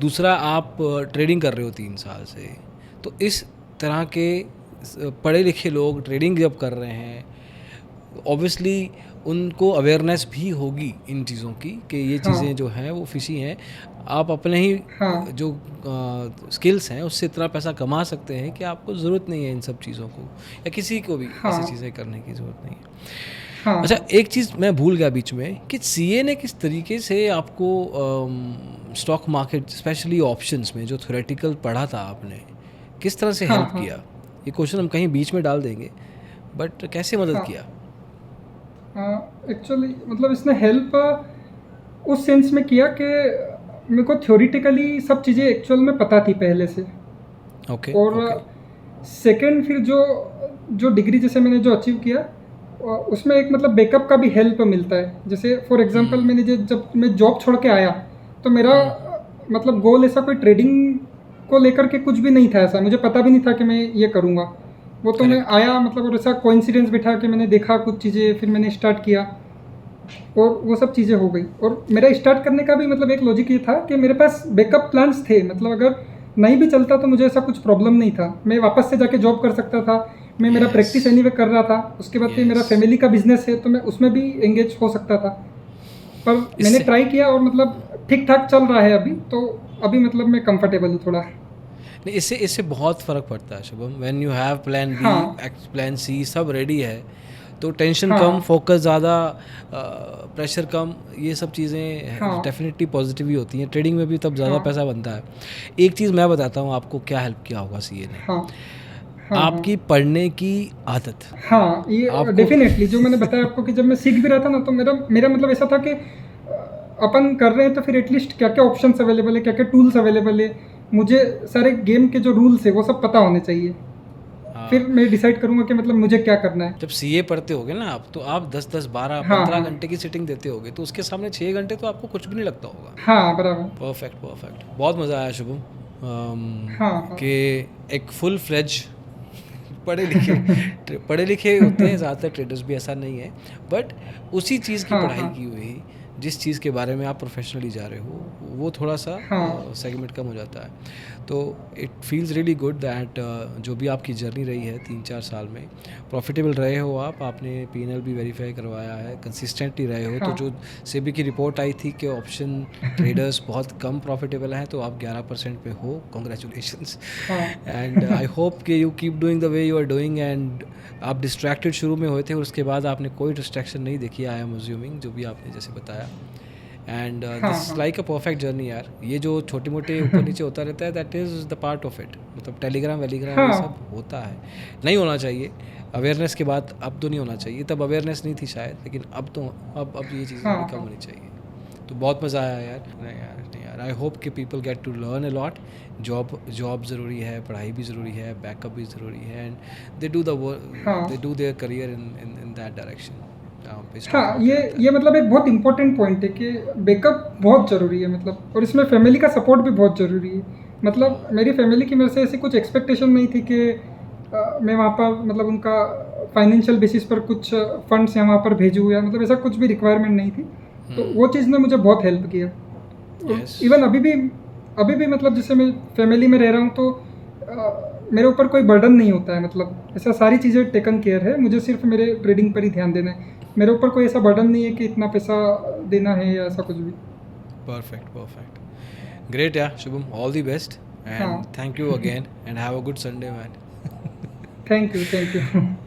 दूसरा, आप ट्रेडिंग कर रहे हो 3 साल से, तो इस तरह के पढ़े लिखे लोग ट्रेडिंग जब कर रहे हैं, ऑब्वियसली उनको अवेयरनेस भी होगी इन चीज़ों की कि ये हाँ चीज़ें जो हैं वो फिशी हैं। आप अपने ही हाँ जो स्किल्स हैं उससे इतना पैसा कमा सकते हैं कि आपको ज़रूरत नहीं है इन सब चीज़ों को, या किसी को भी हाँ ऐसी चीज़ें करने की ज़रूरत नहीं है। हाँ अच्छा, एक चीज़ मैं भूल गया बीच में कि सीए ने किस तरीके से आपको स्टॉक मार्केट स्पेशली ऑप्शंस में जो थ्योरेटिकल पढ़ा था आपने, किस तरह से हाँ हेल्प हाँ किया? ये क्वेश्चन हम कहीं बीच में डाल देंगे, बट कैसे मदद हाँ किया? एक्चुअली मतलब इसने हेल्प उस सेंस में किया कि मेरे को थ्योरेटिकली सब चीज़ें एक्चुअल में पता थी पहले से। ओके और ओके सेकंड फिर जो जो डिग्री जैसे मैंने जो अचीव किया उसमें एक मतलब बैकअप का भी हेल्प मिलता है। जैसे फॉर एग्जांपल मैंने जब मैं जॉब छोड़ के आया तो मेरा मतलब गोल ऐसा कोई ट्रेडिंग को लेकर के कुछ भी नहीं था। ऐसा मुझे पता भी नहीं था कि मैं ये करूँगा। वो तो मैं करेक्ट। आया मतलब और ऐसा कोइंसिडेंस बिठा के मैंने देखा कुछ चीज़ें, फिर मैंने स्टार्ट किया और वो सब चीज़ें हो गई। और मेरा स्टार्ट करने का भी मतलब एक लॉजिक ये था कि मेरे पास बैकअप प्लान्स थे। मतलब अगर नहीं भी चलता तो मुझे ऐसा कुछ प्रॉब्लम नहीं था, मैं वापस से जाके जॉब कर सकता था। मैं मेरा प्रैक्टिस एनीवे कर रहा था, उसके बाद फिर मेरा Yes. फैमिली का बिजनेस है तो मैं उसमें भी एंगेज हो सकता था। पर मैंने इससे ट्राई किया और मतलब ठीक ठाक चल रहा है अभी। तो अभी मतलब मैं कंफर्टेबल हूँ थोड़ा। नहीं, इससे इससे बहुत फ़र्क पड़ता है Shubham. When you have plan B, हाँ प्लान सी, सब रेडी है, तो टेंशन कम, हाँ फोकस ज़्यादा, प्रेशर कम, ये सब चीज़ें हाँ डेफिनेटली पॉजिटिव ही होती हैं। ट्रेडिंग में भी तब ज़्यादा हाँ पैसा बनता है। एक चीज़ मैं बताता हूँ आपको क्या हेल्प किया होगा सीए ने, हाँ हाँ हाँ आपकी पढ़ने की आदत। हाँ, ये आपको डेफिनेटली जो मैंने बताया आपको कि जब मैं सीख भी रहा था ना तो मेरा मेरा मतलब ऐसा था कि अपन कर रहे हैं तो फिर एटलीस्ट क्या क्या ऑप्शंस अवेलेबल है, क्या क्या टूल्स अवेलेबल है, मुझे सारे गेम के जो रूल्स है वो सब पता होने चाहिए। फिर मैं डिसाइड करूँगा कि मतलब मुझे क्या करना है। जब सीए पढ़ते होगे ना आप, तो आप 10-10, 12, हाँ 15 हाँ घंटे की सिटिंग देते होगे, तो उसके सामने 6 घंटे तो आपको कुछ भी नहीं लगता होगा। हाँ बराबर। परफेक्ट परफेक्ट, बहुत मज़ा आया शुभम। हाँ हाँ कि एक फुल फ्लेज पढ़े लिखे होते हैं ज़्यादातर ट्रेडर्स भी, ऐसा नहीं है, बट उसी चीज़ की हाँ पढ़ाई हाँ की हुई, जिस चीज़ के बारे में आप प्रोफेशनली जा रहे हो, वो थोड़ा सा हाँ सेगमेंट कम हो जाता है। तो it feels really good that जो भी आपकी जर्नी रही है 3-4 साल में, प्रॉफिटेबल रहे हो आप, आपने पीएनएल भी वेरीफाई करवाया है, कंसिस्टेंटली रहे हो। तो हाँ जो सेबी की रिपोर्ट आई थी कि ऑप्शन ट्रेडर्स बहुत कम प्रॉफिटेबल हैं, तो आप 11% पे हो, कॉन्ग्रेचुलेशंस। हाँ एंड आई होप कि you keep doing the way you are doing. And आप डिस्ट्रैक्टेड शुरू में हुए थे और उसके बाद आपने कोई डिस्ट्रैक्शन नहीं देखी, आई एम अज्यूमिंग, जो भी आपने जैसे बताया। एंड हाँ दिस हाँ लाइक अ परफेक्ट जर्नी यार। ये जो छोटे मोटे ऊपर नीचे होता रहता है, that is the part of it. मतलब टेलीग्राम वेलीग्राम ये हाँ सब होता है, नहीं होना चाहिए। अवेयरनेस के बाद अब तो नहीं होना चाहिए, तब अवेयरनेस नहीं थी शायद, लेकिन अब तो अब ये चीज़ें हाँ थोड़ी कम हाँ होनी चाहिए। तो बहुत मज़ा आया यार। नहीं यार, आई होप कि people get to learn a lot. Job ज़रूरी है, पढ़ाई भी ज़रूरी है, बैकअप भी ज़रूरी है, एंड दे डू हाँ they do their career in that direction. हाँ, ये मतलब एक बहुत इंपॉर्टेंट पॉइंट है कि बैकअप बहुत ज़रूरी है। मतलब और इसमें फैमिली का सपोर्ट भी बहुत ज़रूरी है। मतलब मेरी फैमिली की मेरे से ऐसी कुछ एक्सपेक्टेशन नहीं थी कि मैं वहाँ पर मतलब उनका फाइनेंशियल बेसिस पर कुछ फंड्स यहाँ वहाँ पर भेजूँ या मतलब ऐसा कुछ भी रिक्वायरमेंट नहीं थी। तो वो चीज़ ने मुझे बहुत हेल्प किया। Yes. इवन अभी भी मतलब जैसे मैं फैमिली में रह रहा हूँ तो मेरे ऊपर कोई बर्डन नहीं होता है, मतलब ऐसा सारी चीज़ें टेकन केयर है, मुझे सिर्फ मेरे ट्रेडिंग पर ही ध्यान देना है। मेरे ऊपर कोई ऐसा बर्डन नहीं है कि इतना पैसा देना है या ऐसा कुछ भी। Perfect. Great, yeah, Shubham. All the best. And हाँ thank you again. And have a good Sunday, man. Thank you